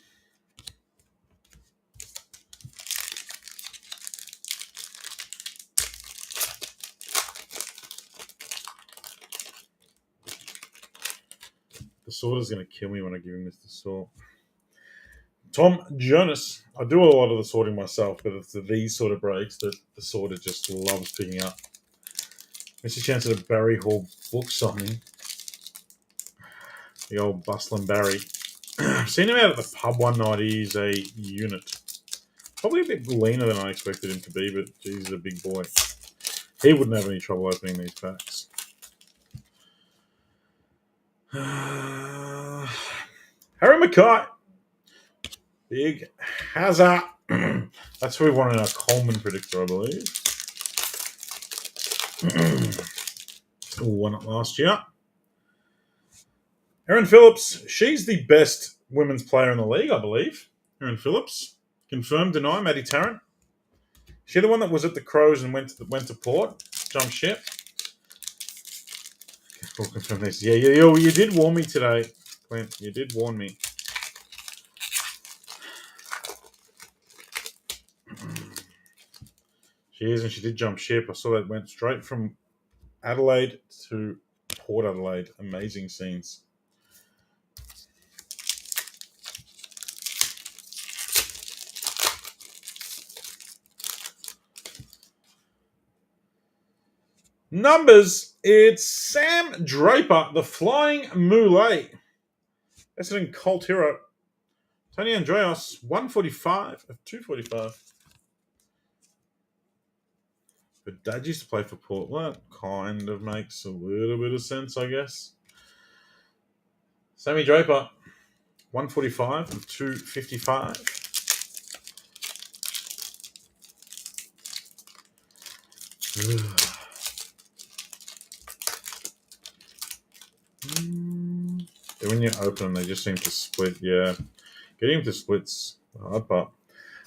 A: The sorter's going to kill me when I give him this to sort. Tom Jonas. I do a lot of the sorting myself, but it's these sort of breaks that the sorter just loves picking up. It's a chance at a Barry Hall book signing. The old bustling Barry. I've seen him out at the pub one night. He's a unit. Probably a bit leaner than I expected him to be, but geez, he's a big boy. He wouldn't have any trouble opening these packs. Harry Mackay. Big Hazard. That's who we wanted our Coleman predictor, I believe. Won it last year. Erin Phillips. She's the best women's player in the league, I believe. Erin Phillips. Confirmed, deny, Maddie Tarrant. She the one that was at the Crows and went to Port? Jumped ship? We'll confirm this. Yeah, you did warn me today, Clint. You did warn me. She is, and she did jump ship. I saw that went straight from Adelaide to Port Adelaide. Amazing scenes. Numbers, it's Sam Draper, the Flying Moulet. Essendon Colt Hero. Tony Andreas, 145 of 245. But Dad used to play for Port. Well, that kind of makes a little bit of sense, I guess. Sammy Draper, 145 of 255. When you open them, they just seem to split. Yeah. Getting to splits hard part.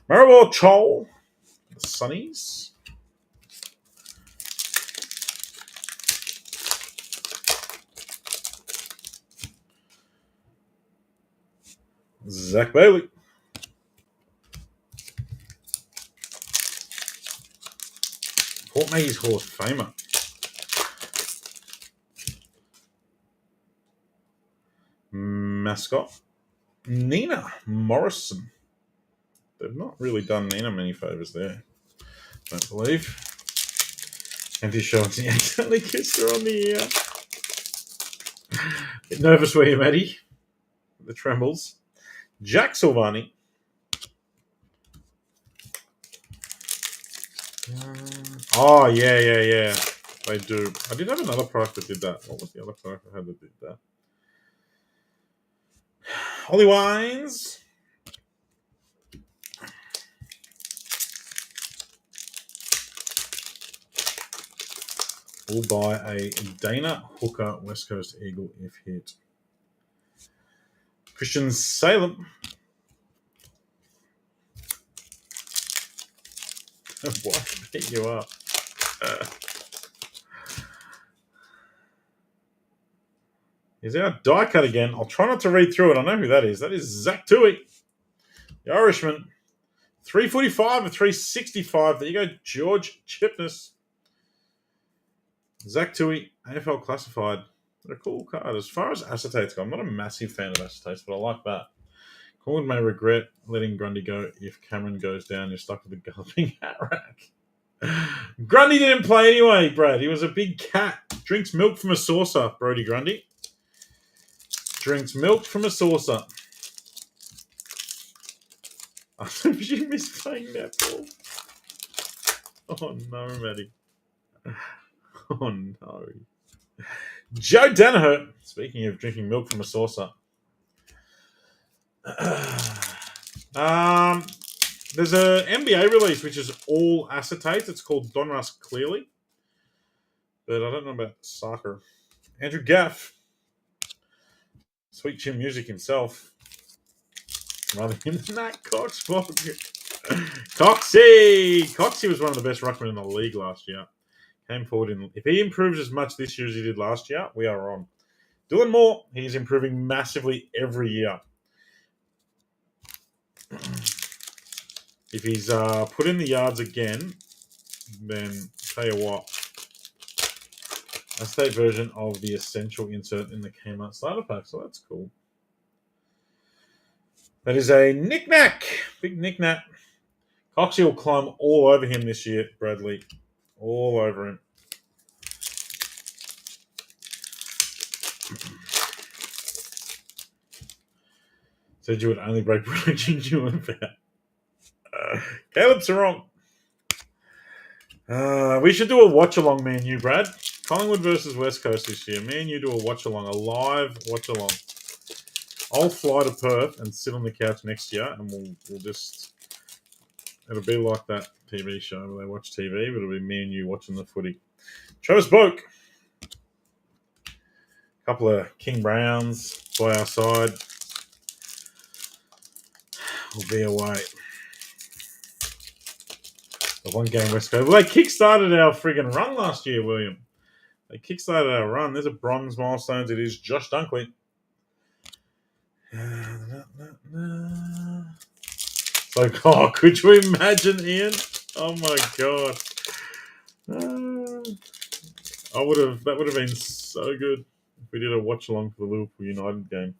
A: Maribor Chol, the Sunnies. Zach Bailey. Port Maggie's Horse Famer. Mascot. Nina Morrison. They've not really done Nina many favours there. Don't believe. Empty shots. He accidentally kissed her on the ear. Bit nervous were you, Maddie? The trembles. Jack Silvani. Oh, yeah. They do. I did have another product that did that. What was the other product I had that did that? Ollie Wines. We'll buy a Dana Hooker West Coast Eagle if hit. Christian Salem. Why pick you up? He's our die cut again. I'll try not to read through it. I know who that is. That is Zach Tui, the Irishman. 345 and 365. There you go, George Chipness. Zach Tui, AFL Classified. They're a cool card. As far as acetates go, I'm not a massive fan of acetates, but I like that. Collingwood may regret letting Grundy go if Cameron goes down. You're stuck with a galloping hat rack. Grundy didn't play anyway, Brad. He was a big cat. Drinks milk from a saucer, Brody Grundy. Drinks milk from a saucer. I hope you miss playing netball. Oh no, Matty. Oh no. Joe Danaher. Speaking of drinking milk from a saucer. There's a NBA release which is all acetates. It's called Donruss Clearly. But I don't know about soccer. Andrew Gaff. Sweet Chin Music himself. Rather him than that Coxbog. Coxie was one of the best ruckmen in the league last year. Came forward if he improves as much this year as he did last year, we are on. Dylan Moore, he's improving massively every year. If he's put in the yards again, then tell you what, a state version of the essential insert in the Kmart starter pack, so that's cool. That is a knick-knack. Big knick-knack. Coxie will climb all over him this year, Bradley. All over him. Said you would only break production you about. Caleb Sarong. We should do a watch-along, me and you, Brad. Collingwood versus West Coast this year. Me and you do a watch-along, a live watch-along. I'll fly to Perth and sit on the couch next year, and we'll just... It'll be like that TV show where they watch TV, but it'll be me and you watching the footy. Travis Boak. A couple of King Browns by our side. We'll be away. The one game West Coast. Well, they kickstarted our friggin' run last year, William. They kickstarted our run. There's a bronze milestones. It is Josh Dunkley. So, could you imagine, Ian? Oh my god. That would have been so good if we did a watch along for the Liverpool United game.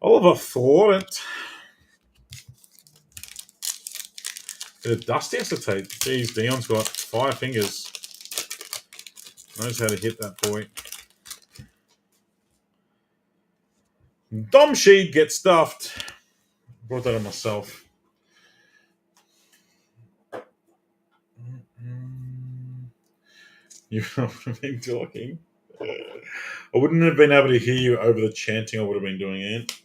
A: Oliver Florent. Bit of dusty acetate. Jeez, Dion's got 5 fingers. Knows how to hit that boy. Dom Sheed gets stuffed. Brought that on myself. You've not been talking. I wouldn't have been able to hear you over the chanting I would have been doing, Ant.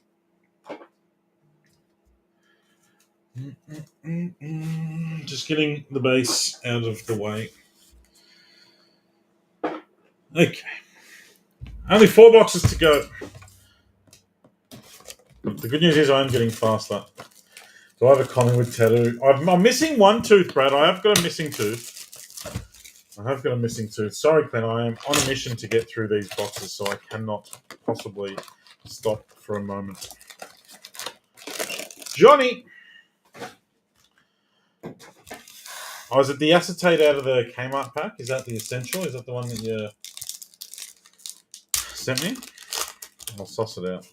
A: Just getting the base out of the way. Okay. Only 4 boxes to go. The good news is I'm getting faster. Do I have a Collingwood tattoo? I'm missing one tooth, Brad. I have got a missing tooth. Sorry, Clint. I am on a mission to get through these boxes, so I cannot possibly stop for a moment. Johnny! Oh, is it the acetate out of the Kmart pack? Is that the essential? Is that the one that you sent me? I'll suss it out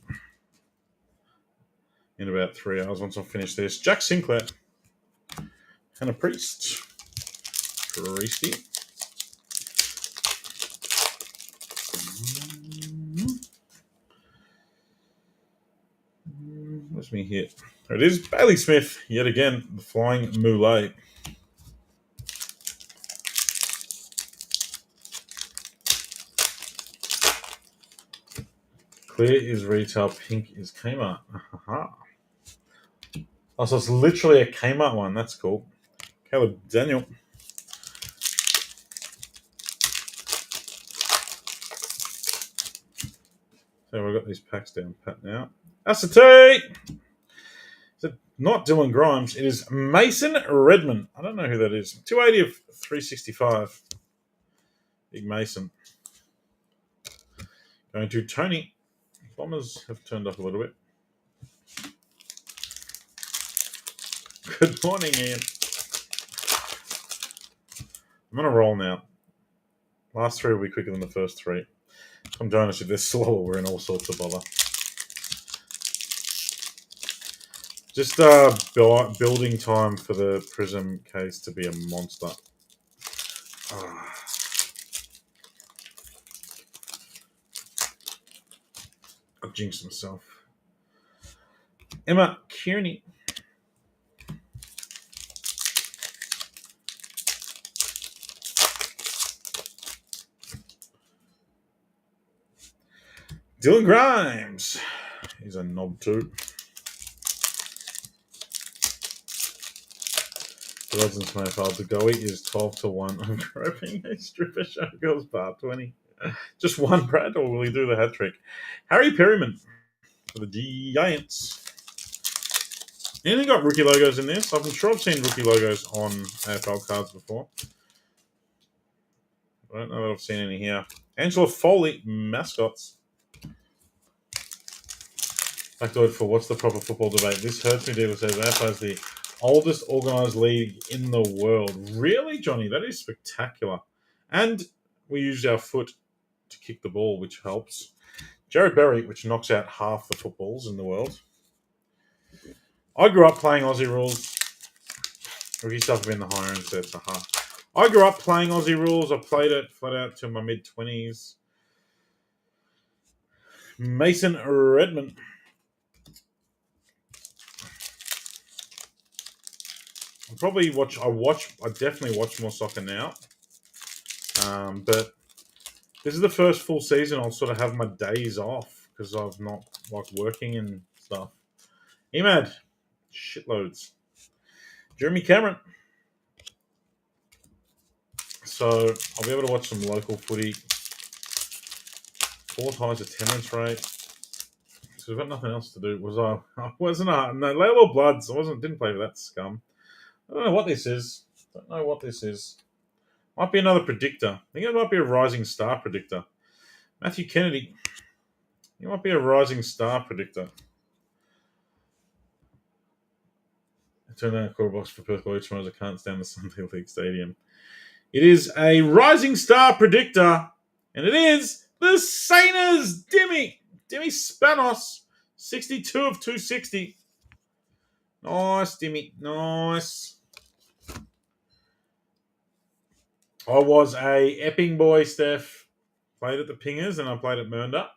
A: in about 3 hours once I finish this. Jack Sinclair and a priest. Priesty. Where's me hit? There it is. Bailey Smith, yet again, the flying moulet. Clear is retail, pink is Kmart. Oh, so it's literally a Kmart one. That's cool. Caleb Daniel. So we've got these packs down pat now. Acetate! Is it not Dylan Grimes? It is Mason Redman. I don't know who that is. 280 of 365. Big Mason. Going to Tony. Bombers have turned up a little bit. Good morning, Ian. I'm on a roll now. Last 3 will be quicker than the first 3. I'm joining us if they're slower. We're in all sorts of bother. Just building time for the Prism case to be a monster. I've jinxed myself. Emma Kearney. Dylan Grimes. He's a knob too. The odds in AFL to go is 12-1. I'm groping a stripper showgirls bar 20. Just one, Brad, or will he do the hat trick? Harry Perryman for the Giants. Anything got rookie logos in this? I'm sure I've seen rookie logos on AFL cards before. I don't know that I've seen any here. Angela Foley, mascots. Factoid for what's the proper football debate. This hurts me deeply. Says AFL is the oldest organised league in the world. Really, Johnny? That is spectacular. And we use our foot to kick the ball, which helps. Jared Berry, which knocks out half the footballs in the world. I grew up playing Aussie rules. Rookie stuff have been the higher end sets. I grew up playing Aussie rules. I played it flat out to my mid-20s. Mason Redman. I definitely watch more soccer now. But this is the first full season I'll sort of have my days off because I've not working and stuff. Emad, shitloads. Jeremy Cameron. So I'll be able to watch some local footy. 4th highest attendance rate. So we've got nothing else to do. No, Layla Bloods. Didn't play for that scum. I don't know what this is. Might be another predictor. I think it might be a rising star predictor. Matthew Kennedy. He might be a rising star predictor. I turned down a quarter box for Perth Glory tomorrow as I can't stand the Sunday League Stadium. It is a rising star predictor, and it is the Sainers Demi Spanos, 62 of 260. Nice, Demi. Nice. I was a Epping boy, Steph. Played at the Pingers and I played at Mernda.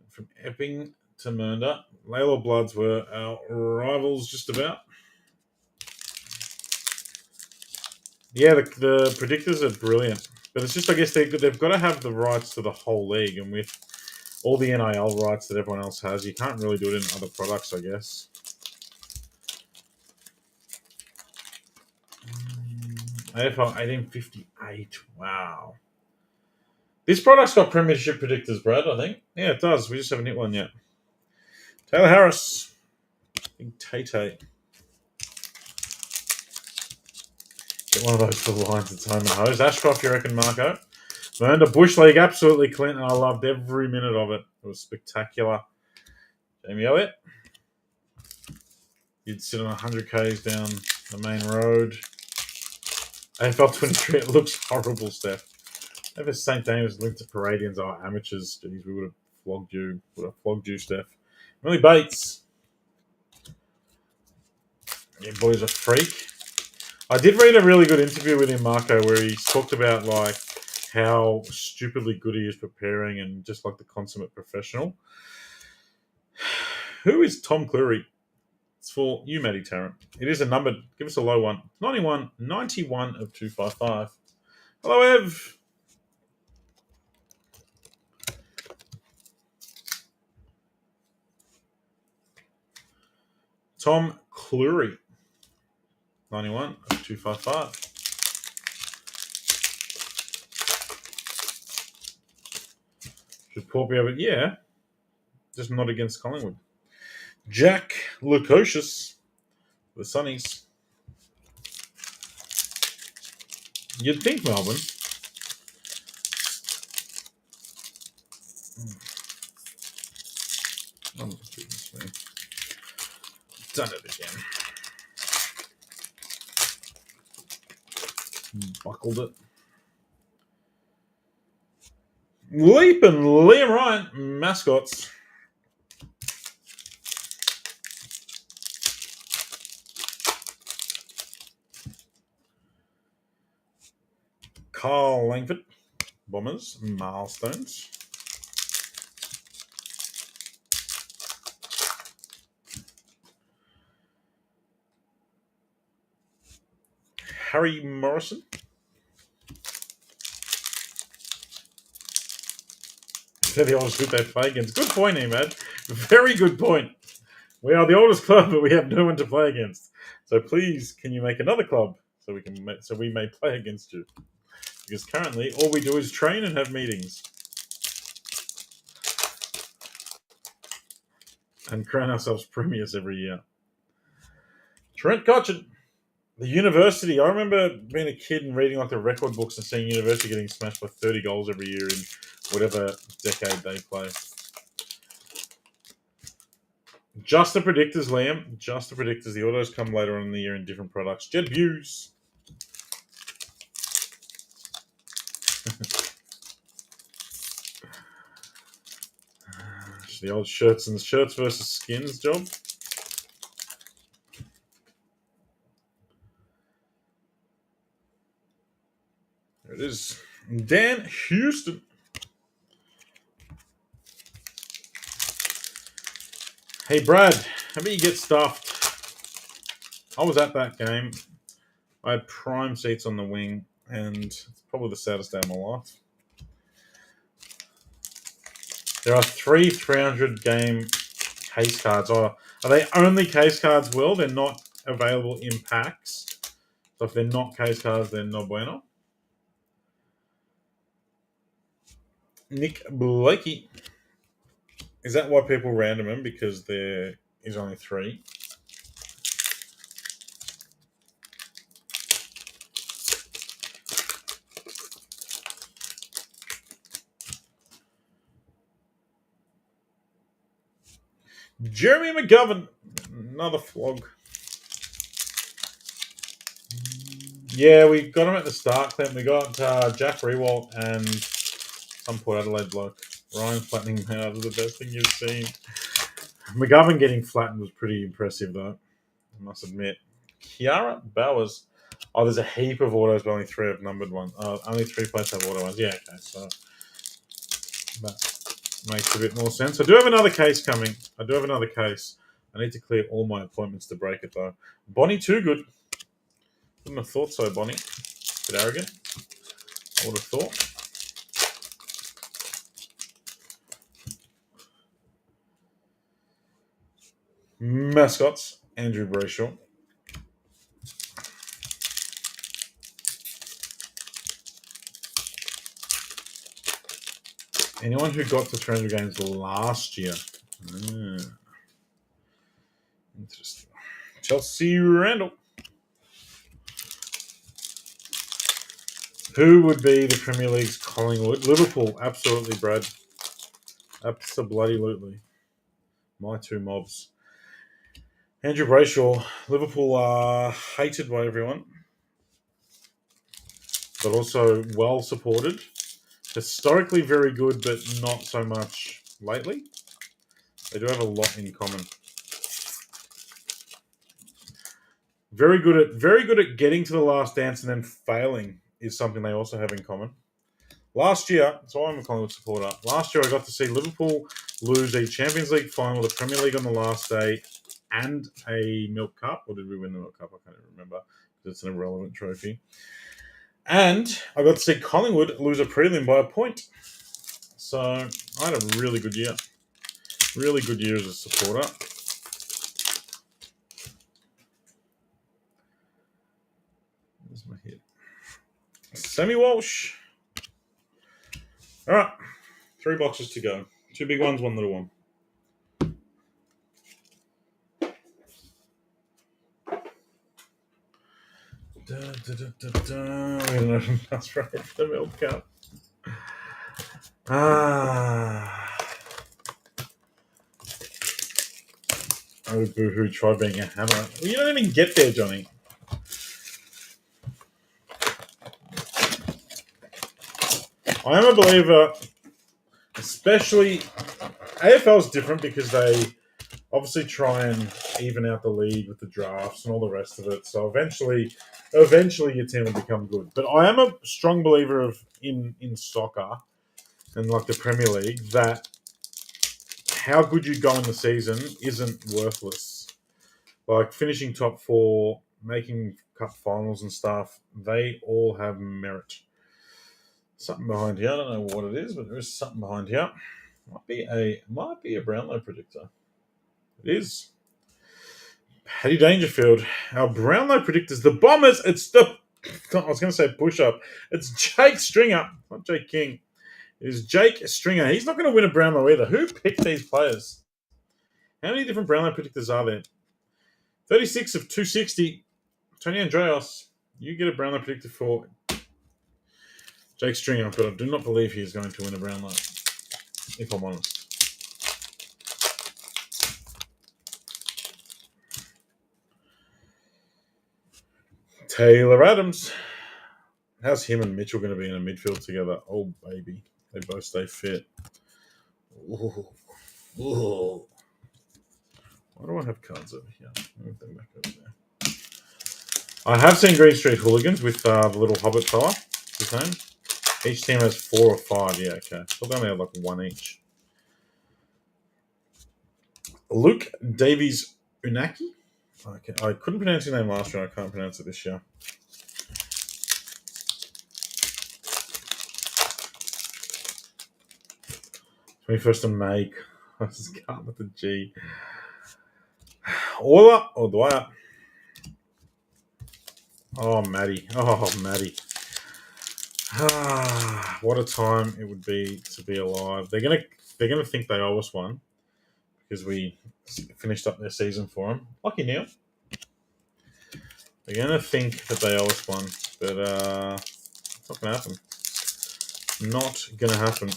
A: From Epping to Mernda. Layla Bloods were our rivals just about. Yeah, the predictors are brilliant. But it's just, I guess, they've got to have the rights to the whole league. And with all the NIL rights that everyone else has, you can't really do it in other products, I guess. AFL 1858. Wow. This product's got premiership predictors, Brad, I think. Yeah, it does. We just haven't hit one yet. Taylor Harris. Big Tay-Tay. Get one of those for the Lions at home and hose. Ashcroft, you reckon, Marco? Learned a Bush League, absolutely, Clinton. I loved every minute of it. It was spectacular. Jamie Elliott. You'd sit on 100 Ks down the main road. AFL 23, it looks horrible, Steph. If St. Davis linked to Paradians are amateurs, geez, we would have flogged you. Steph. Millie Bates. Yeah, boy's a freak. I did read a really good interview with him, Marco, where he talked about like how stupidly good he is preparing and just like the consummate professional. Who is Tom Cleary? It's for you, Matty Tarrant. It is a number. Give us a low one. 91 of 255. Hello, Ev. Tom Cleary. 91 of 255. Should Paul be able to, yeah. Just not against Collingwood. Jack Lukosius. The Sunnies. You'd think Melbourne. Oh, goodness me. Done it again. Buckled it. Leap and Liam Ryan, mascots. Carl Langford, Bombers, milestones. Harry Morrison. They're the oldest group they play against. Good point, Emad. Very good point. We are the oldest club, but we have no one to play against. So please, can you make another club so we may play against you? Because currently, all we do is train and have meetings and crown ourselves premiers every year. Trent Cotchin. The University. I remember being a kid and reading like the record books and seeing University getting smashed by 30 goals every year in whatever decade they play. Just the predictors, Liam. Just the predictors. The autos come later on in the year in different products. Jed Hughes. The old shirts versus skins job. There it is. Dan Houston. Hey, Brad, how about you get stuffed? I was at that game. I had prime seats on the wing, and it's probably the saddest day of my life. There are 300 game case cards. Are they only case cards, Will? They're not available in packs. So if they're not case cards, they're no bueno. Nick Blakey. Is that why people random them? Because there is only 3. Jeremy McGovern. Another flog. Yeah, we got him at the start, Clint. We got Jack Rewalt and some Port Adelaide bloke. Ryan flattening him out is the best thing you've seen. McGovern getting flattened was pretty impressive, though, I must admit. Kiara Bowers. Oh, there's a heap of autos, but only 3 have numbered ones. Only 3 players have auto ones. Yeah, okay. So that makes a bit more sense. I do have another case coming. I need to clear all my appointments to break it, though. Bonnie, too good. Wouldn't have thought so, Bonnie. Bit arrogant. I would have thought. Mascots, Andrew Brayshaw. Anyone who got to 300 games last year? Interesting. Chelsea Randall. Who would be the Premier League's Collingwood? Liverpool, absolutely, Brad. Absolutely. My 2 mobs. Andrew Brayshaw. Liverpool are hated by everyone, but also well supported. Historically very good, but not so much lately. They do have a lot in common. Very good at getting to the last dance and then failing is something they also have in common. Last year, so I'm a Collingwood supporter. Last year, I got to see Liverpool lose a Champions League final, the Premier League on the last day, and a Milk Cup. Or did we win the Milk Cup? I can't even remember because it's an irrelevant trophy. And I got to see Collingwood lose a prelim by a point. So I had a really good year. Really good year as a supporter. Where's my hit? Sammy Walsh. All right. 3 boxes to go. 2 big ones, 1 little one. That's right. The Milk Cup. Oh, boo-hoo, try being a hammer. Well, you don't even get there, Johnny. I am a believer, especially AFL is different because they obviously try and even out the league with the drafts and all the rest of it. So eventually your team will become good. But I am a strong believer of in soccer and like the Premier League that how good you go in the season isn't worthless. Like finishing top 4, making cup finals and stuff, they all have merit. Something behind here. I don't know what it is, but there is something behind here. Might be a Brownlow predictor. It is. Paddy Dangerfield. Our Brownlow predictors. The Bombers. It's the. I was going to say push-up. It's Jake Stringer, not Jake King. It is Jake Stringer. He's not going to win a Brownlow either. Who picked these players? How many different Brownlow predictors are there? 36 of 260. Tony Andreas. You get a Brownlow predictor for Jake Stringer, but I do not believe he is going to win a Brownlow, if I'm honest. Taylor Adams. How's him and Mitchell going to be in a midfield together? Oh, baby. They both stay fit. Ooh. Ooh. Why do I have cards over here? Move them back over there. I have seen Green Street Hooligans with the little Hobbit fella. His name. Each team has 4 or 5. Yeah, okay. So they only have like 1 each. Luke Davies Unaki. Okay. I couldn't pronounce his name last year. I can't pronounce it this year. First of May. I just can't with the G. Orla or Dwyer? Oh, Maddie. What a time it would be to be alive. They're gonna think they owe us one because we finished up their season for them. Lucky Neil. They're gonna think that they owe us one, but it's not gonna happen. Not gonna happen.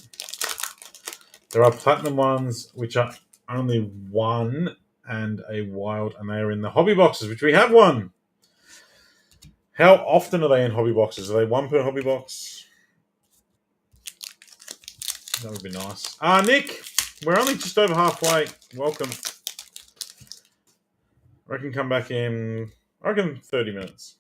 A: There are platinum ones which are only 1 and a wild, and they are in the hobby boxes, which we have one. How often are they in hobby boxes? Are they 1 per hobby box? That would be nice. Nick, we're only just over halfway. Welcome. I can come back in, 30 minutes.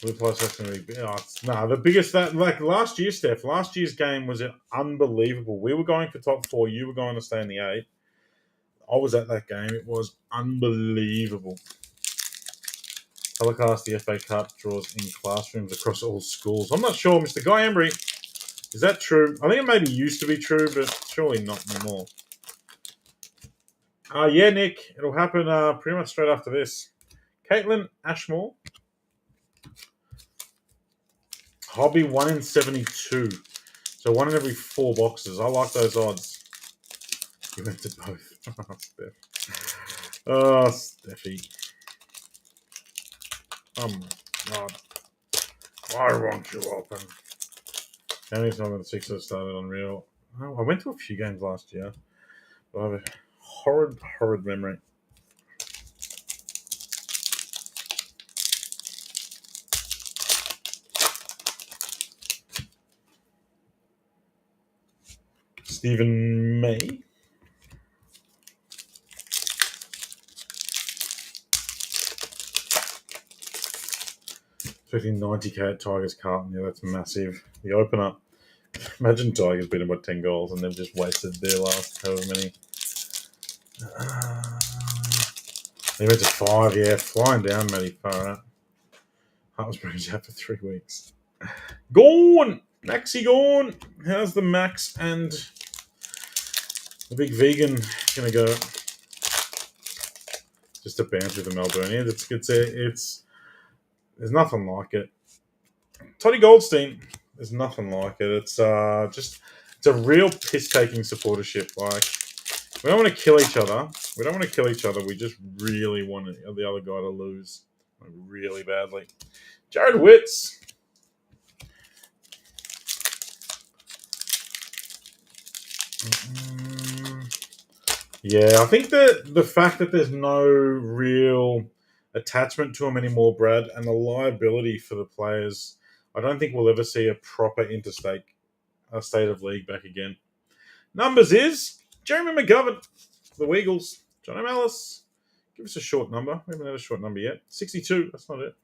A: The biggest last year, Steph. Last year's game was unbelievable. We were going for top 4. You were going to stay in the 8. I was at that game. It was unbelievable. Telecast the FA Cup draws in classrooms across all schools. I'm not sure, Mr. Guy Embry. Is that true? I think it maybe used to be true, but surely not anymore. Yeah, Nick. It'll happen pretty much straight after this. Caitlin Ashmore. Hobby 1 in 72. So 1 in every 4 boxes. I like those odds. You went to both. Steph. Oh, Steffi. Oh my God. Why won't you open? How many times the Sixers started Unreal? Oh, I went to a few games last year. But I have a horrid memory. Stephen May. Expecting 90k at Tigers Carlton. Yeah, that's massive. The opener. Imagine Tigers beating about 10 goals and they've just wasted their last however many. They went to 5, yeah. Flying down, Matty. Far out. Heart was broken out for 3 weeks. Gone! Maxi gone! How's the Max and the big vegan going to go? Just a bounce with the Melbourne. It's there's nothing like it. Toddy Goldstein, there's nothing like it. It's it's a real piss-taking supportership. Like, we don't want to kill each other. We just really want the other guy to lose, like, really badly. Jared Witts. Yeah, I think that the fact that there's no real attachment to him anymore, Brad, and the liability for the players, I don't think we'll ever see a proper interstate state of league back again. Numbers is Jeremy McGovern, the Weagles. John O'Malice, give us a short number. We haven't had a short number yet. 62, that's not it.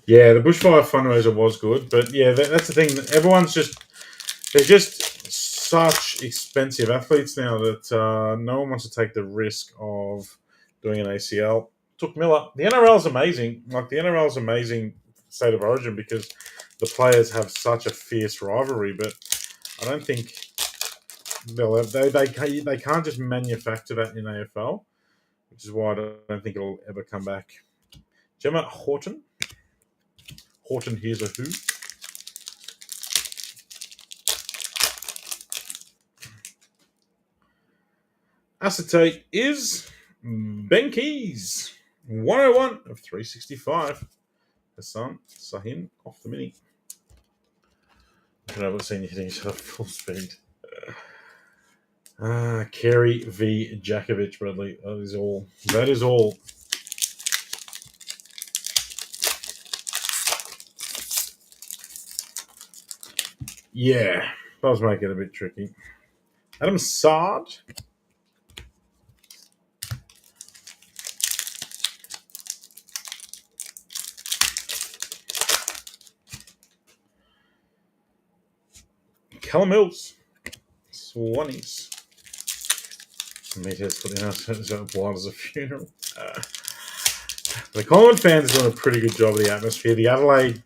A: Yeah, the bushfire fundraiser was good, but yeah, that's the thing. They're just such expensive athletes now that no one wants to take the risk of doing an ACL. Took Miller. The NRL is amazing. Like, the NRL is amazing state of origin because the players have such a fierce rivalry, but I don't think they can't just manufacture that in AFL, which is why I don't think it'll ever come back. Gemma Horton. Horton, here's a who. Acetate is Ben Keys. 101 of 365. Hassan Sahin off the mini. I haven't seen you hitting each other full speed. Kerry v. Jakovic, Bradley. That is all. Yeah, does make it a bit tricky. Adam Sard. Callum Mills. Swannies. Meathead's putting out blind as a funeral. The Collingwood fans are doing a pretty good job of the atmosphere. The Adelaide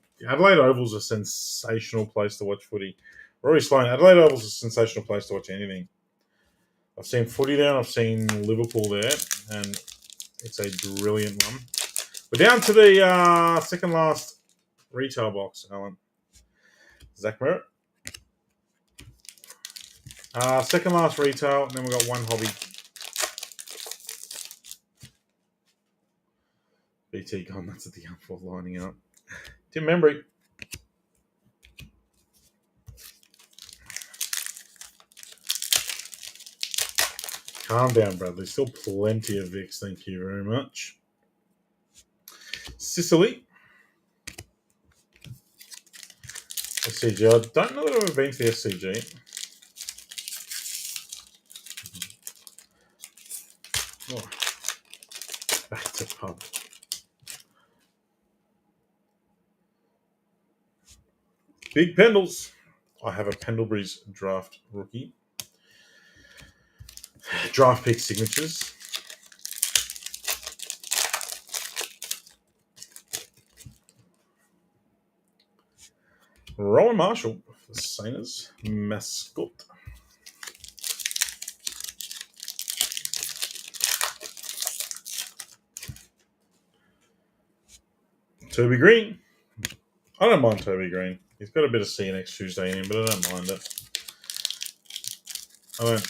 A: Oval's a sensational place to watch footy. Rory Sloan, Adelaide Oval's a sensational place to watch anything. I've seen footy there and I've seen Liverpool there, and it's a brilliant one. We're down to the second last retail box, Alan. Zach Merritt. Second last retail, and then we've got one hobby. BT gone, that's at the outfall lining up. Tim Membry. Calm down, Bradley. Still plenty of Vicks, thank you very much. Sicily. SCG. I don't know that I've ever been to the SCG. Back to pub. Big Pendles. I have a Pendlebury's draft rookie. Draft pick signatures. Rowan Marshall for Sainers. Mascot. Toby Green. I don't mind Toby Green. He's got a bit of see you next Tuesday in him, but I don't mind it. I don't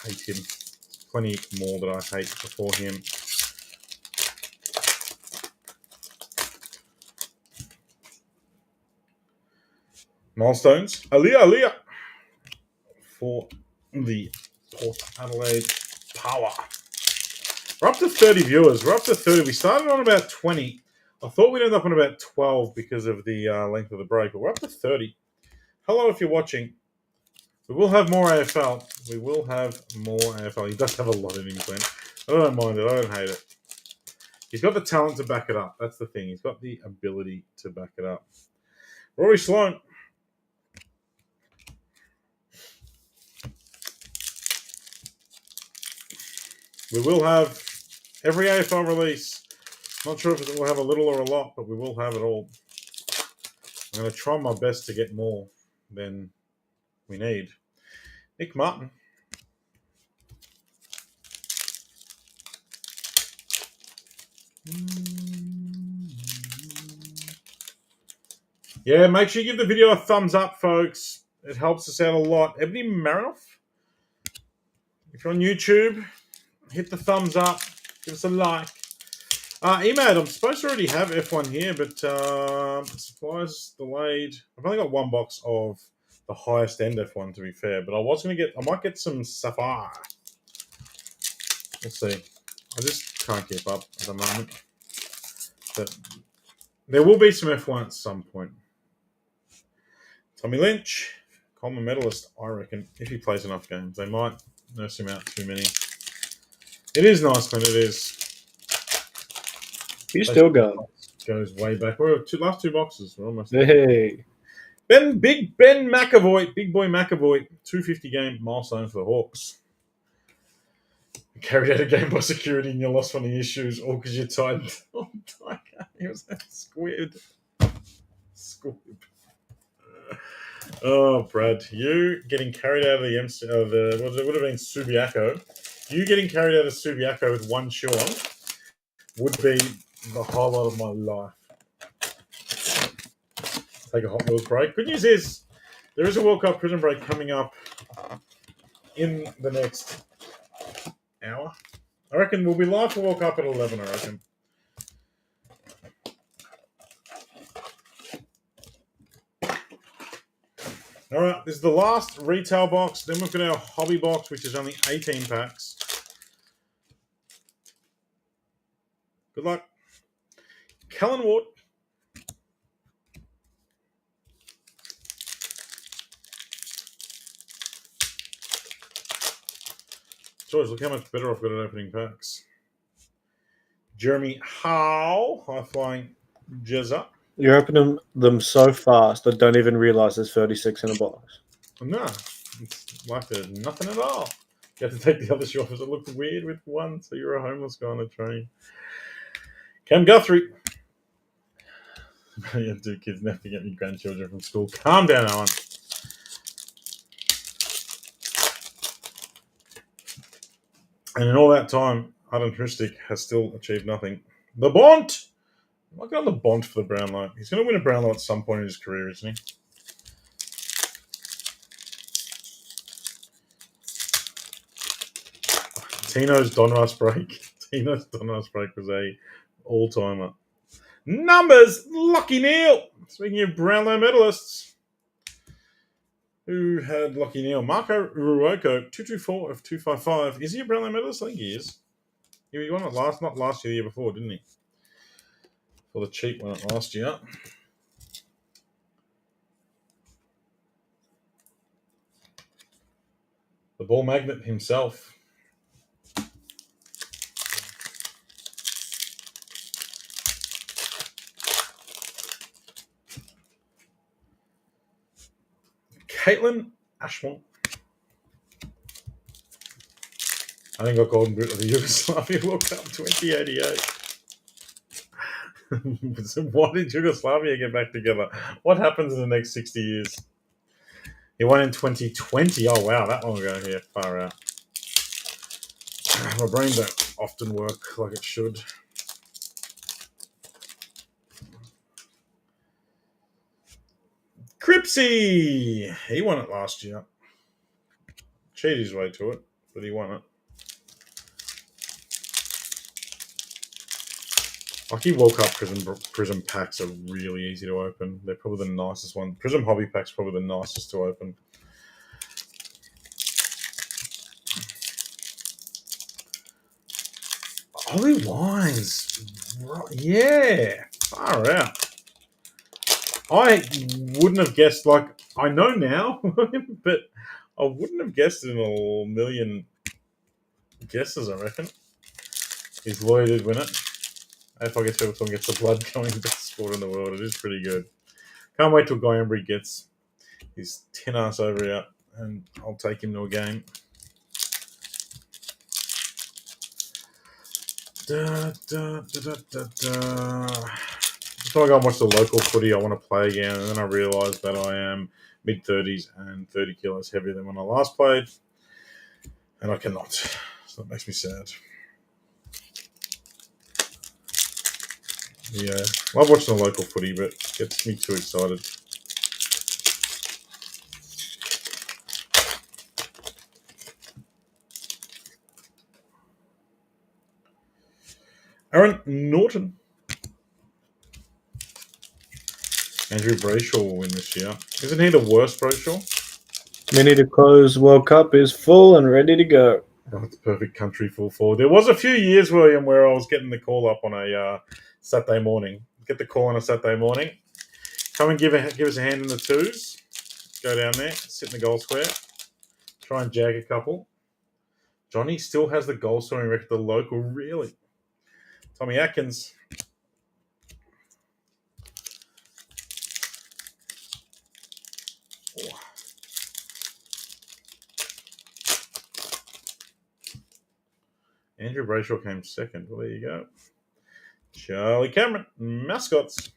A: hate him. There's plenty more that I hate before him. Milestones. Aaliyah for the Port Adelaide Power. We're up to 30 viewers. We're up to 30. We started on about 20. I thought we'd end up on about 12 because of the length of the break, but we're up to 30. Hello, if you're watching. We will have more AFL. We will have more AFL. He does have a lot in him, Glenn. I don't mind it. I don't hate it. He's got the talent to back it up. That's the thing. He's got the ability to back it up. Rory Sloane. We will have every AFL release. Not sure if it will have a little or a lot, but we will have it all. I'm going to try my best to get more than we need. Nick Martin. Yeah, make sure you give the video a thumbs up, folks. It helps us out a lot. Ebony Marinoff. If you're on YouTube, hit the thumbs up. Give us a like. Emad, I'm supposed to already have F1 here, but supplies delayed. I've only got one box of the highest end F1, to be fair, but I might get some Sapphire. We'll see. I just can't keep up at the moment. But there will be some F1 at some point. Tommy Lynch, Coleman medalist, I reckon, if he plays enough games. They might nurse him out too many. It is nice when it is.
B: He's still going.
A: Goes way back. We're last two boxes. We're almost there.
B: Hey.
A: Big Ben McAvoy, big boy McAvoy, 250 game milestone for the Hawks. Carried out a game by security and you lost one of your shoes, all because you're tied. He was a squid. Oh, Brad, you getting carried out of the MC of the what would have been Subiaco. You getting carried out of Subiaco with one shoe on would be the highlight of my life. Take a Hot Wheels break. Good news is there is a World Cup prison break coming up in the next hour. I reckon we'll be live for World Cup at 11, I reckon. All right, this is the last retail box. Then we've got our hobby box, which is only 18 packs. Good luck. Kellen Ward. George, look how much better I've got at opening packs. Jeremy Howe, high flying Jezza.
B: You're opening them so fast I don't even realise there's 36 in a box.
A: No, it's like there's nothing at all. You have to take the other shoe off. It looks weird with one, so you're a homeless guy on a train. Cam Guthrie. You have 2 kids now to get me grandchildren from school. Calm down, Alan. And in all that time, Adam Hristic has still achieved nothing. The Bont! I'm not going on the Bont for the Brownlow. He's going to win a Brownlow at some point in his career, isn't he? Tino's Donruss break. Tino's Donruss break was a all-timer. Numbers! Lucky Neal! Speaking of Brownlow medalists, who had Lucky Neal? Marco Ruoko, 224 of 255. Is he a Brownlow medalist? I think he is. He won it not last year, the year before, didn't he? For the cheap one last year. The ball magnet himself. Caitlin Ashmore. I think I called Brit of the Yugoslavia World Cup 2088. So why did Yugoslavia get back together? What happens in the next 60 years? He won in 2020. Oh, wow, that long ago here. Far out. My brain don't often work like it should. Cripsy! He won it last year. Cheated his way to it, but he won it. Lucky World Cup Prism packs are really easy to open. They're probably the nicest one. Prism Hobby pack's probably the nicest to open. Ollie Wines. Yeah. Far out. I wouldn't have guessed, I know now, but I wouldn't have guessed it in a million guesses, I reckon. His lawyer did win it. AFL gets people gets the blood going, best sport in the world. It is pretty good. Can't wait till Guy Embry gets his tin ass over here, and I'll take him to a game. So I go and watch the local footy. I want to play again, and then I realise that I am mid-30s and 30 kilos heavier than when I last played, and I cannot. So that makes me sad. Yeah, love watching the local footy, but it gets me too excited. Aaron Norton. Andrew Brayshaw will win this year. Isn't he the worst, Brayshaw?
B: Mini to close World Cup is full and ready to go.
A: Oh, it's a perfect country full forward. There was a few years, William, where I was getting the call up on a Saturday morning. Get the call on a Saturday morning. Come and give us a hand in the twos. Go down there, sit in the goal square. Try and jag a couple. Johnny still has the goal scoring record, the local, really. Tommy Atkins. Oh. Andrew Brayshaw came second. Well, there you go. Charlie Cameron. Mascots.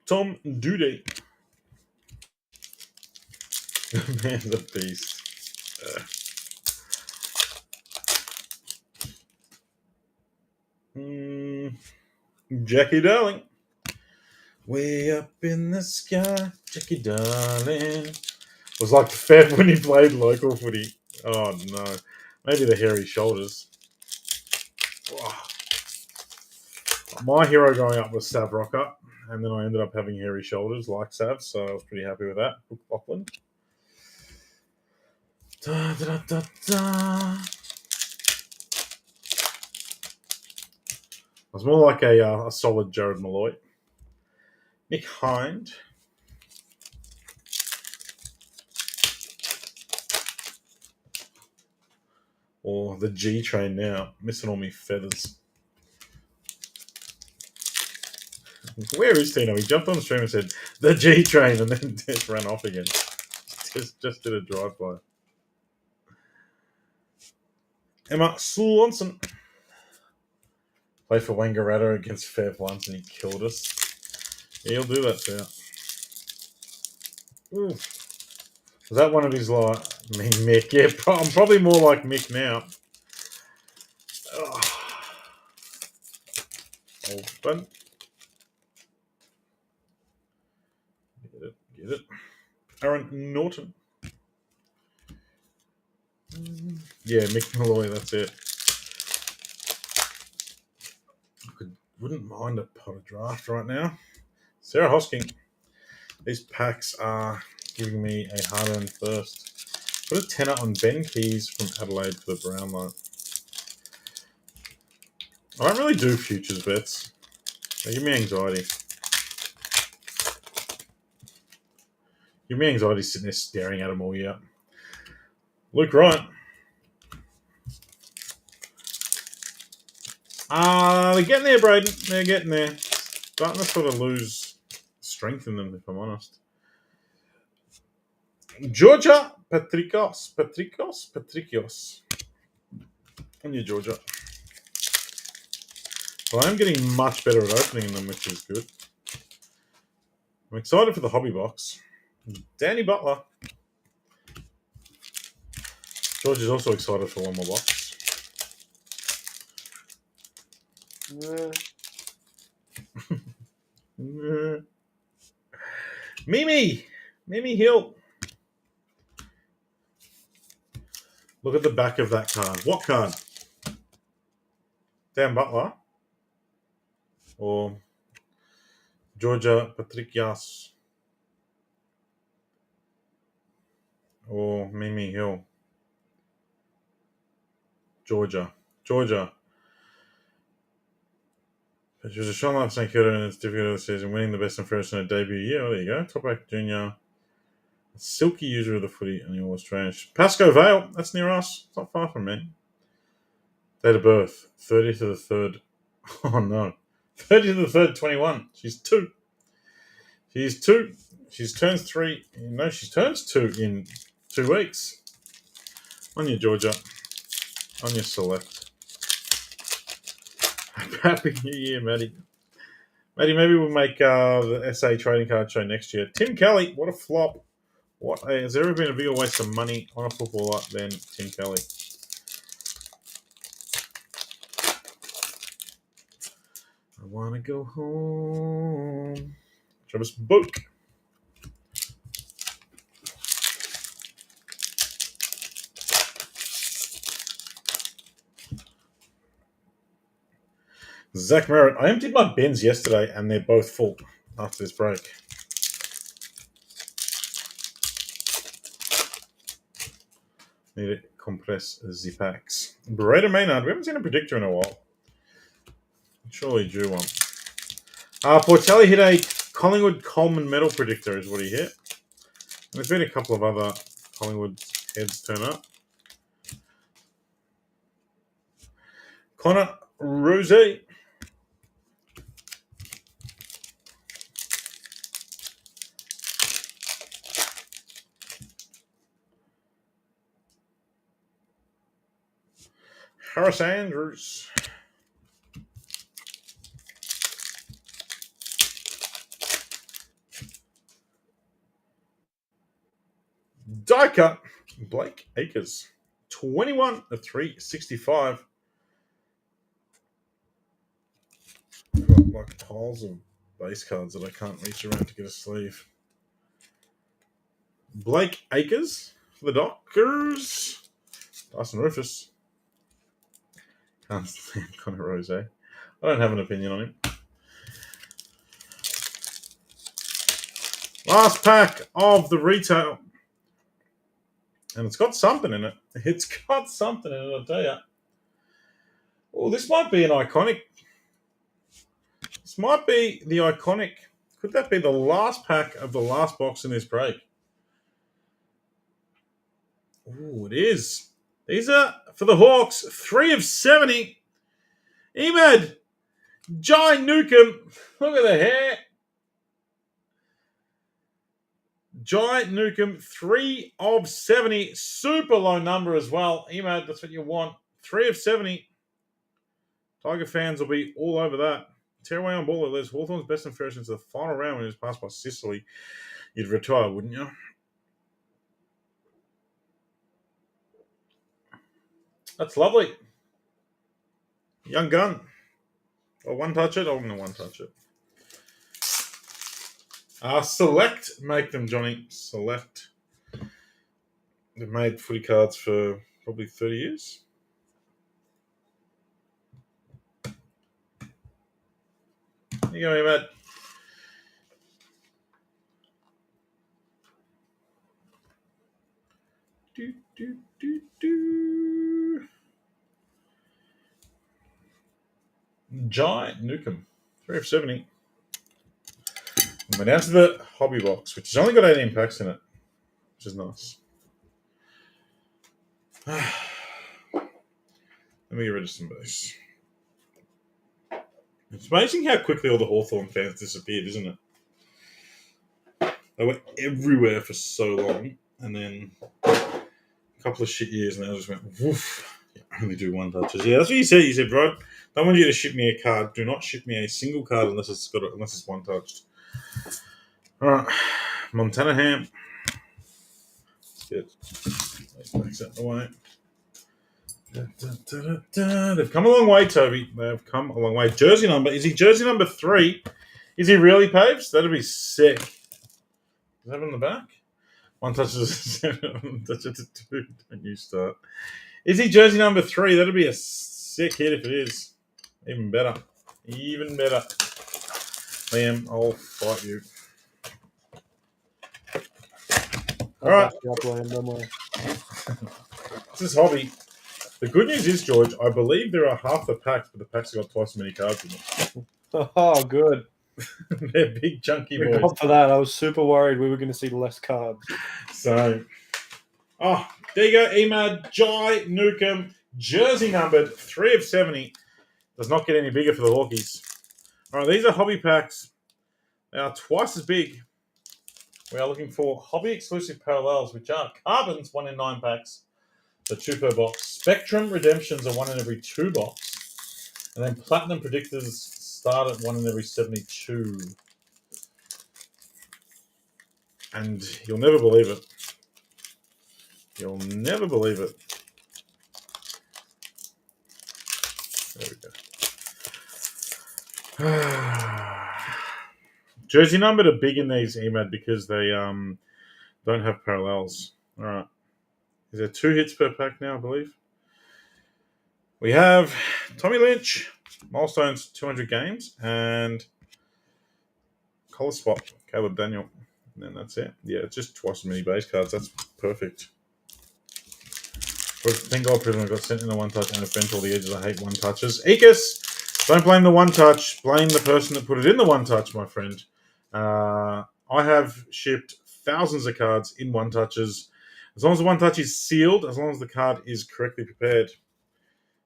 A: Tom Duday. Man's a beast. Jackie Darling. Way up in the sky, Jackie Darling. It was like Fed when he played local footy. Oh no. Maybe the hairy shoulders. Oh. My hero growing up was Sav Rocker, and then I ended up having hairy shoulders like Sav, so I was pretty happy with that. Brooke Lachlan. Da, da, da, da. I was more like a solid Jared Malloy. Nick Hind. Or the G train now. Missing all me feathers. Where is Tino? He jumped on the stream and said, the G train, and then just ran off again. Just did a drive-by. Emma Swanson. Played for Wangaratta against Fev once, and he killed us. Yeah, he'll do that too. Ooh. Was that one of his Mick? Yeah, I'm probably more like Mick now. Oh. Open. Get it. Aaron Norton. Yeah, Mick Malloy, that's it. Wouldn't mind a pot of draft right now. Sarah Hosking. These packs are giving me a hard-earned first. Put a tenner on Ben Keys from Adelaide for the Brownlow. I don't really do futures bets. They give me anxiety. Give me anxiety sitting there staring at them all year. Luke Wright. They're getting there, Braden. They're getting there. Starting to sort of lose strength in them, if I'm honest. Georgia Patricios. On you, Georgia. Well, I'm getting much better at opening them, which is good. I'm excited for the hobby box. Danny Butler. George is also excited for one more box. Mimi Hill. Look at the back of that card. What card? Dan Butler or Georgia Patricias or Mimi Hill? Georgia. She was a shot like St Kilda in its difficult of the season, winning the best and fairest in her debut year. Oh, there you go. Top-back junior. A silky user of the footy and the All-Australian. Pascoe Vale. That's near us. It's not far from me. Date of birth. 30th of the 3rd. Oh, no. 30th of the 3rd, 21. She's 2. She's 2. She turns 3. No, she turns 2 in 2 weeks. On you, Georgia. On your select. Happy New Year, Maddie. Maddie, maybe we'll make the SA trading card show next year. Tim Kelly, what a flop. Has there ever been a bigger waste of money on a footballer than Tim Kelly? I want to go home. Travis Book. Zach Merritt. I emptied my bins yesterday and they're both full after this break. Need to compress the packs. Beretta Maynard. We haven't seen a predictor in a while. Surely due one. Portelli hit a Collingwood Coleman medal predictor is what he hit. And there's been a couple of other Collingwood heads turn up. Connor Rose. Harris Andrews. Die cut. Blake Acres. 21 of 365. Got like piles of base cards that I can't reach around to get a sleeve. Blake Acres for the Dockers. Dyson Rufus. Can't stand Connor Rose. I don't have an opinion on him. Last pack of the retail. And it's got something in it. It's got something in it, I'll tell you. Oh, this might be an iconic. This might be the iconic. Could that be the last pack of the last box in this break? Oh, it is. These are, for the Hawks, 3 of 70. Ahmed. Jai Newcomb. Look at the hair. Jai Newcomb, 3 of 70. Super low number as well. Ahmed, that's what you want. 3 of 70. Tiger fans will be all over that. Tearaway on ball. There's Hawthorn's best and fairest into the final round when he was passed by Sicily. You'd retire, wouldn't you? That's lovely. Young gun. Or one touch it. I'm going to one touch it. Select. Make them, Johnny. Select. They've made footy cards for probably 30 years. There you go, Matt. Giant Newcomb, 3 of 70. And we're down to the hobby box, which has only got 18 packs in it, which is nice. Let me get rid of some base. It's amazing how quickly all the Hawthorn fans disappeared, isn't it? They were everywhere for so long, and then a couple of shit years, and they just went woof. Only do one touches. Yeah, that's what you said. You said, bro, don't want you to ship me a card. Do not ship me a single card unless it's one touched. All right, Montana Ham. Good. Backs out the way. They've come a long way, Toby. They've come a long way. Jersey number. Is he jersey number 3? Is he really, Paves? That'd be sick. Is that on the back? One touches. Touch it to 2. Don't you start. Is he jersey number 3? That'd be a sick hit if it is. Even better. Even better. Liam, I'll fight you. All right. This is hobby. The good news is, George, I believe there are half the packs, but the packs have got twice as many cards in them.
B: Oh, good.
A: They're big, chunky boys.
B: God for that. I was super worried we were going to see less cards.
A: So, there you go. Emad Jai Newcomb, jersey numbered 3 of 70. Does not get any bigger for the Hawkies. All right, these are hobby packs. They are twice as big. We are looking for hobby exclusive parallels, which are carbons, 1 in 9 packs. So 2 per box. Spectrum redemptions are 1 in every 2 box. And then platinum predictors start at 1 in every 72. And you'll never believe it. You'll never believe it. There we go. Jersey numbered are big in these, Emad, because they don't have parallels. All right. Is there 2 hits per pack now, I believe? We have Tommy Lynch, milestones 200 games, and collar spot, Caleb Daniel. And then that's it. Yeah, it's just twice as many base cards. That's perfect. Thank God Prism got sent in a 1-touch and it bent all the edges. I hate 1-touches. Ekis, don't blame the 1-touch. Blame the person that put it in the 1-touch, my friend. I have shipped thousands of cards in 1-touches. As long as the 1-touch is sealed, as long as the card is correctly prepared,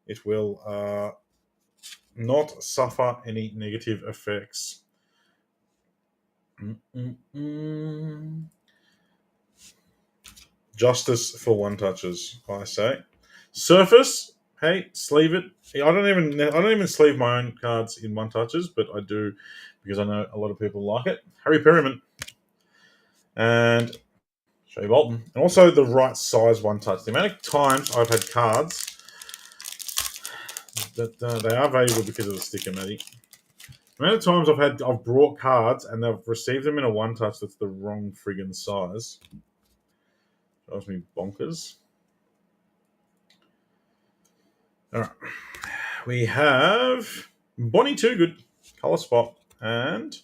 A: it will not suffer any negative effects. Justice for 1-touches, I say. Surface, hey, sleeve it. I don't even sleeve my own cards in 1-touches, but I do because I know a lot of people like it. Harry Perryman and Shea Bolton, and also the right size 1-touch. The amount of times I've had cards that they are valuable because of the sticker, Matty. The amount of times I've brought cards and they've received them in a 1-touch that's the wrong friggin' size. Drives me bonkers. All right. We have Bonnie Toogood, Colour Spot, and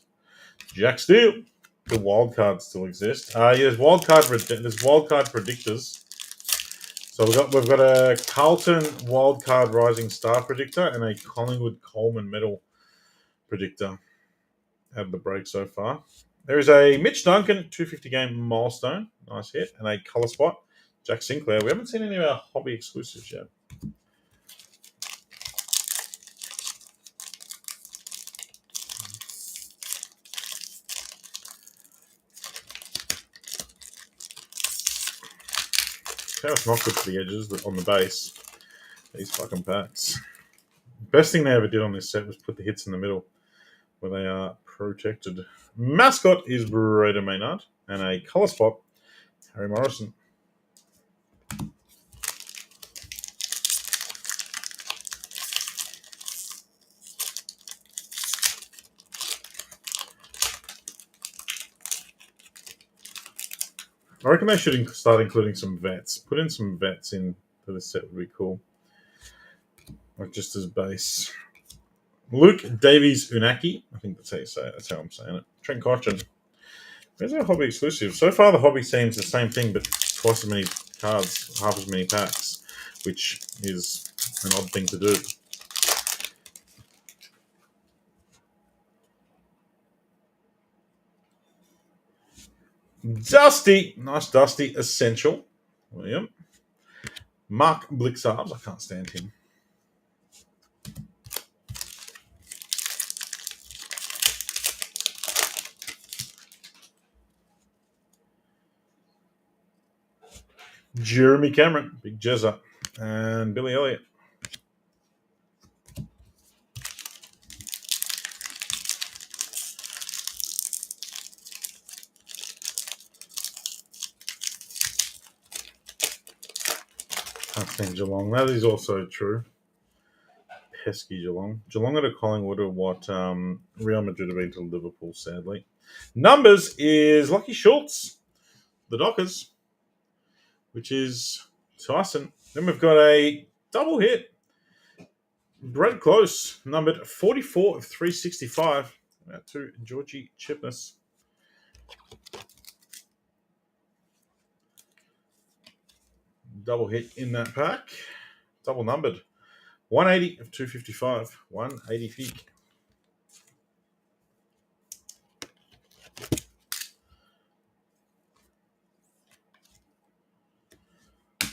A: Jack Steele. The wild cards still exist. There's wildcard predictors. So we've got a Carlton wildcard rising star predictor and a Collingwood Coleman medal predictor. Had the break so far. There is a Mitch Duncan 250 game milestone, nice hit, and a Colour Spot. Jack Sinclair. We haven't seen any of our hobby exclusives yet. It's not good for the edges, but on the base, these fucking packs. Best thing they ever did on this set was put the hits in the middle, where they are protected. Mascot is Braden Maynard, and a Colour Spot, Harry Morrison. I reckon they should start including some vets. Put in some vets in for this set would be cool. Like just as base. Luke Davies Unaki. I think that's how you say it. That's how I'm saying it. Trent Cotchin. Where's our hobby exclusive? So far the hobby seems the same thing, but twice as many cards, half as many packs, which is an odd thing to do. Dusty. Nice Dusty Essential. William. Mark Blixarves. I can't stand him. Jeremy Cameron, Big Jezza, and Billy Elliott. Can't stand Geelong. That is also true. Pesky Geelong. Geelong at a Collingwood are what Real Madrid have been to Liverpool, sadly. Numbers is Lachie Schultz, the Dockers, which is Tyson. Then we've got a double hit. Brett Close, numbered 44 of 365. Out to Georgie Chipness. Double hit in that pack. Double numbered. 180 of 255. 180 feet.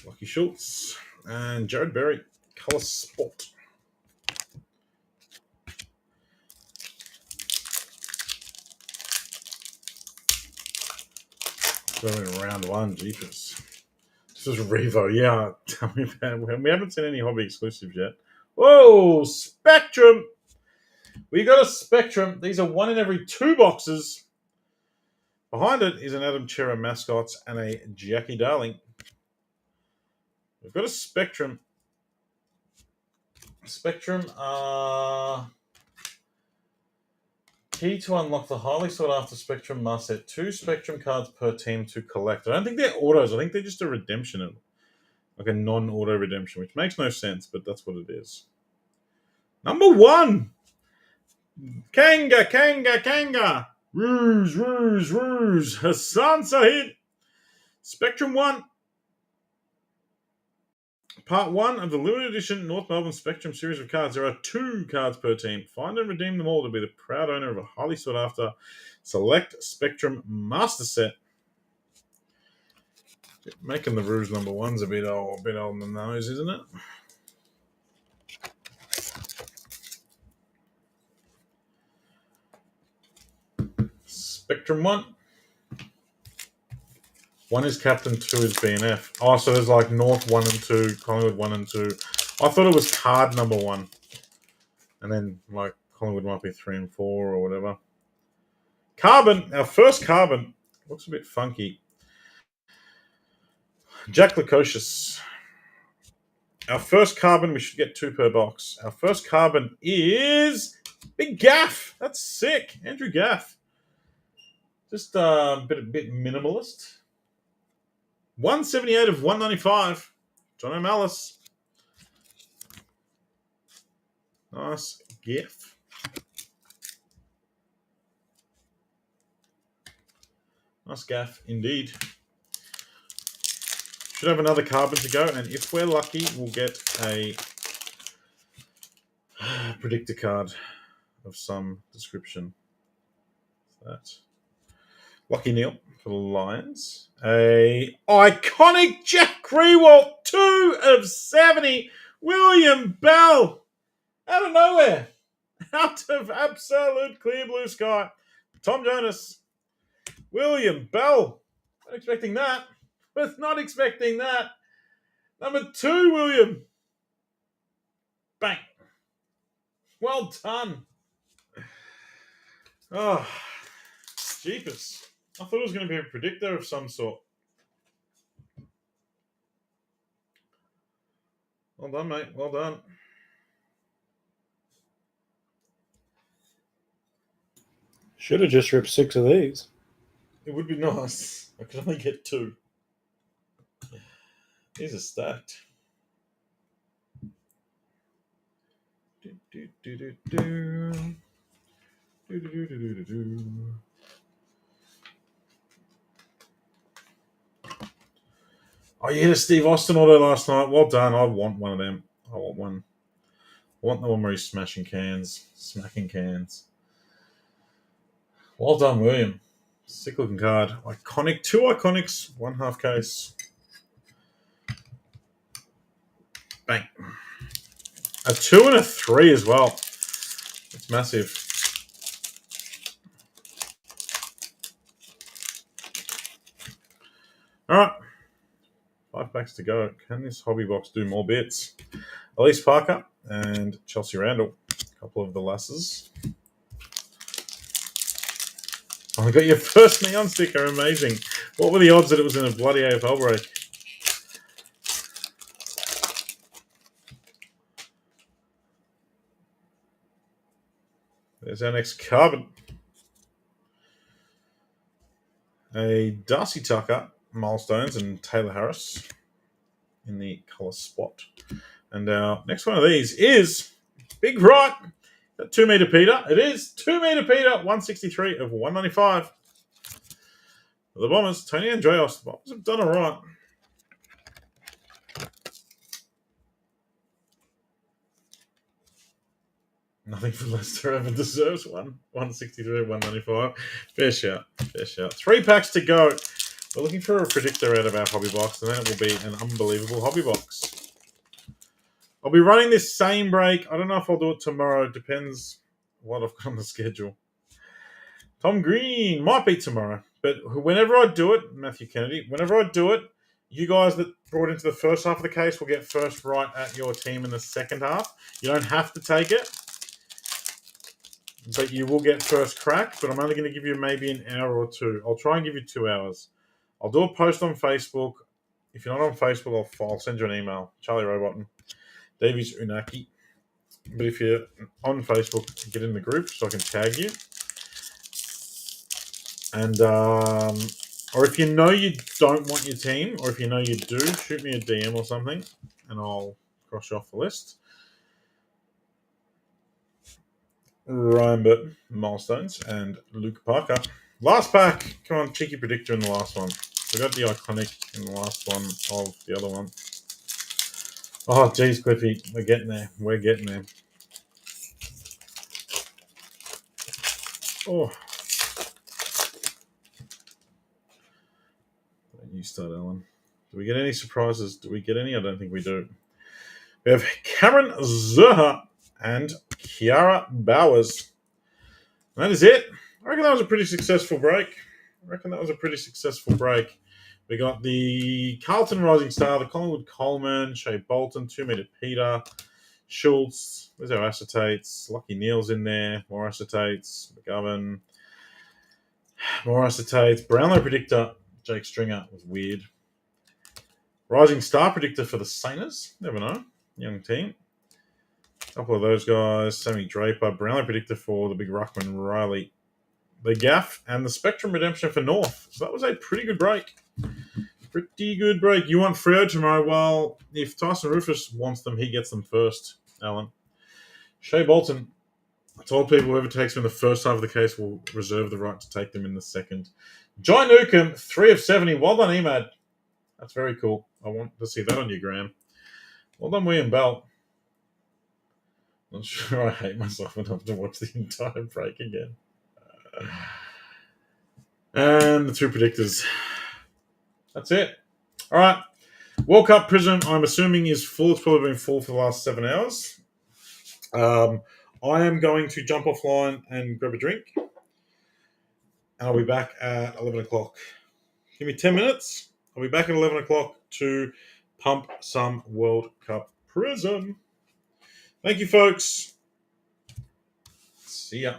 A: Lachie Schultz and Jared Berry, Colour Sport. Going in round one, jeepers. This is Revo, yeah. We haven't seen any hobby exclusives yet. Whoa, Spectrum! We got a Spectrum. These are 1 in every 2 boxes. Behind it is an Adam Chera Mascots and a Jackie Darling. We've got a Spectrum. Key to unlock the highly sought after Spectrum must set 2 Spectrum cards per team to collect. I don't think they're autos. I think they're just a redemption, like a non-auto redemption, which makes no sense, but that's what it is. Number 1. Kanga. Ruse. Hassan Sahid. Spectrum 1. Part 1 of the limited edition North Melbourne Spectrum series of cards. There are 2 cards per team. Find and redeem them all to be the proud owner of a highly sought after Select Spectrum Master Set. Making the Rouge number 1's a bit old on the nose, isn't it? Spectrum 1. 1 is Captain, 2 is BNF. Oh, so there's like North 1 and 2, Collingwood 1 and 2. I thought it was card number 1. And then like Collingwood might be 3 and 4 or whatever. Carbon, our first Carbon. Looks a bit funky. Jack Lukosius. Our first Carbon, we should get 2 per box. Our first Carbon is Big Gaff. That's sick. Andrew Gaff. Just a bit minimalist. 178 of 195. John O'Malice. Nice GIF. Nice gaff indeed. Should have another Carbon to go, and if we're lucky, we'll get a predictor card of some description. That. Lucky Neil for the Lions. A iconic Jack Grewalt, 2 of 70. William Bell. Out of nowhere. Out of absolute clear blue sky. Tom Jonas. William Bell. Not expecting that. Was not expecting that. Number 2, William. Bang. Well done. Oh, jeepers. I thought it was going to be a predictor of some sort. Well done, mate. Well done.
B: Should have just ripped 6 of these.
A: It would be nice. I could only get 2. These are stacked. Oh, you hit a Steve Austin auto last night. Well done. I want one of them. I want one. I want the one where he's smacking cans. Well done, William. Sick looking card. Iconic. 2 iconics. 1 half case. Bang. A 2 and a 3 as well. It's massive. All right. 5 5 packs to go. Can this hobby box do more bits? Elise Parker and Chelsea Randall. A couple of the lasses. Oh, I got your first neon sticker. Amazing. What were the odds that it was in a bloody AFL break? There's our next carbon. A Darcy Tucker, Milestones, and Taylor Harris in the colour spot. And our next one of these is Big Right. 2 metre Peter. It is 2 metre Peter, 163 of 195. The Bombers, Tony Andreos. The Bombers have done all right. Nothing for Leicester ever deserves one. 163, 195. Fair shout. Fair shout. 3 packs to go. We're looking for a predictor out of our hobby box, and then it will be an unbelievable hobby box. I'll be running this same break. I don't know if I'll do it tomorrow. It depends what I've got on the schedule. Tom Green might be tomorrow. But whenever I do it, Matthew Kennedy, whenever I do it, you guys that brought into the first half of the case will get first right at your team in the second half. You don't have to take it, but you will get first crack. But I'm only going to give you maybe an hour or two. I'll try and give you 2 hours. I'll do a post on Facebook. If you're not on Facebook, I'll send you an email. Charlie Robotham, Davies Unaki. But if you're on Facebook, get in the group so I can tag you. And or if you know you don't want your team, or if you know you do, shoot me a DM or something, and I'll cross you off the list. Ryan Burton, Milestones, and Luke Parker. Last pack. Come on, cheeky predictor in the last one. We got the iconic in the last one of the other one. Oh, geez, Cliffy. We're getting there. We're getting there. Oh. You start, Alan. Do we get any surprises? Do we get any? I don't think we do. We have Cameron Zerha and Kiara Bowers. And that is it. I reckon that was a pretty successful break. We got the Carlton Rising Star, the Collingwood Coleman, Shea Bolton, 2 metre Peter, Schultz. There's our acetates. Lucky Neal's in there. More acetates. McGovern. More acetates. Brownlow predictor. Jake Stringer was weird. Rising Star predictor for the Sainers. Never know. Young team. A couple of those guys. Sammy Draper. Brownlow predictor for the big ruckman Riley. The Gaff and the Spectrum Redemption for North. So that was a pretty good break. You want Freo tomorrow? Well, if Tyson Rufus wants them, he gets them first, Alan. Shea Bolton. I told people whoever takes them in the first half of the case will reserve the right to take them in the second. John Newcomb, 3 of 70. Well done, Emad. That's very cool. I want to see that on your gram. Well done, William Bell. Not sure I hate myself enough to watch the entire break again. And the 2 predictors. That's it. All right. World Cup Prism, I'm assuming, is full. It's probably been full for the last 7 hours. I am going to jump offline and grab a drink. And I'll be back at 11 o'clock. Give me 10 minutes. I'll be back at 11 o'clock to pump some World Cup Prism. Thank you, folks. See ya.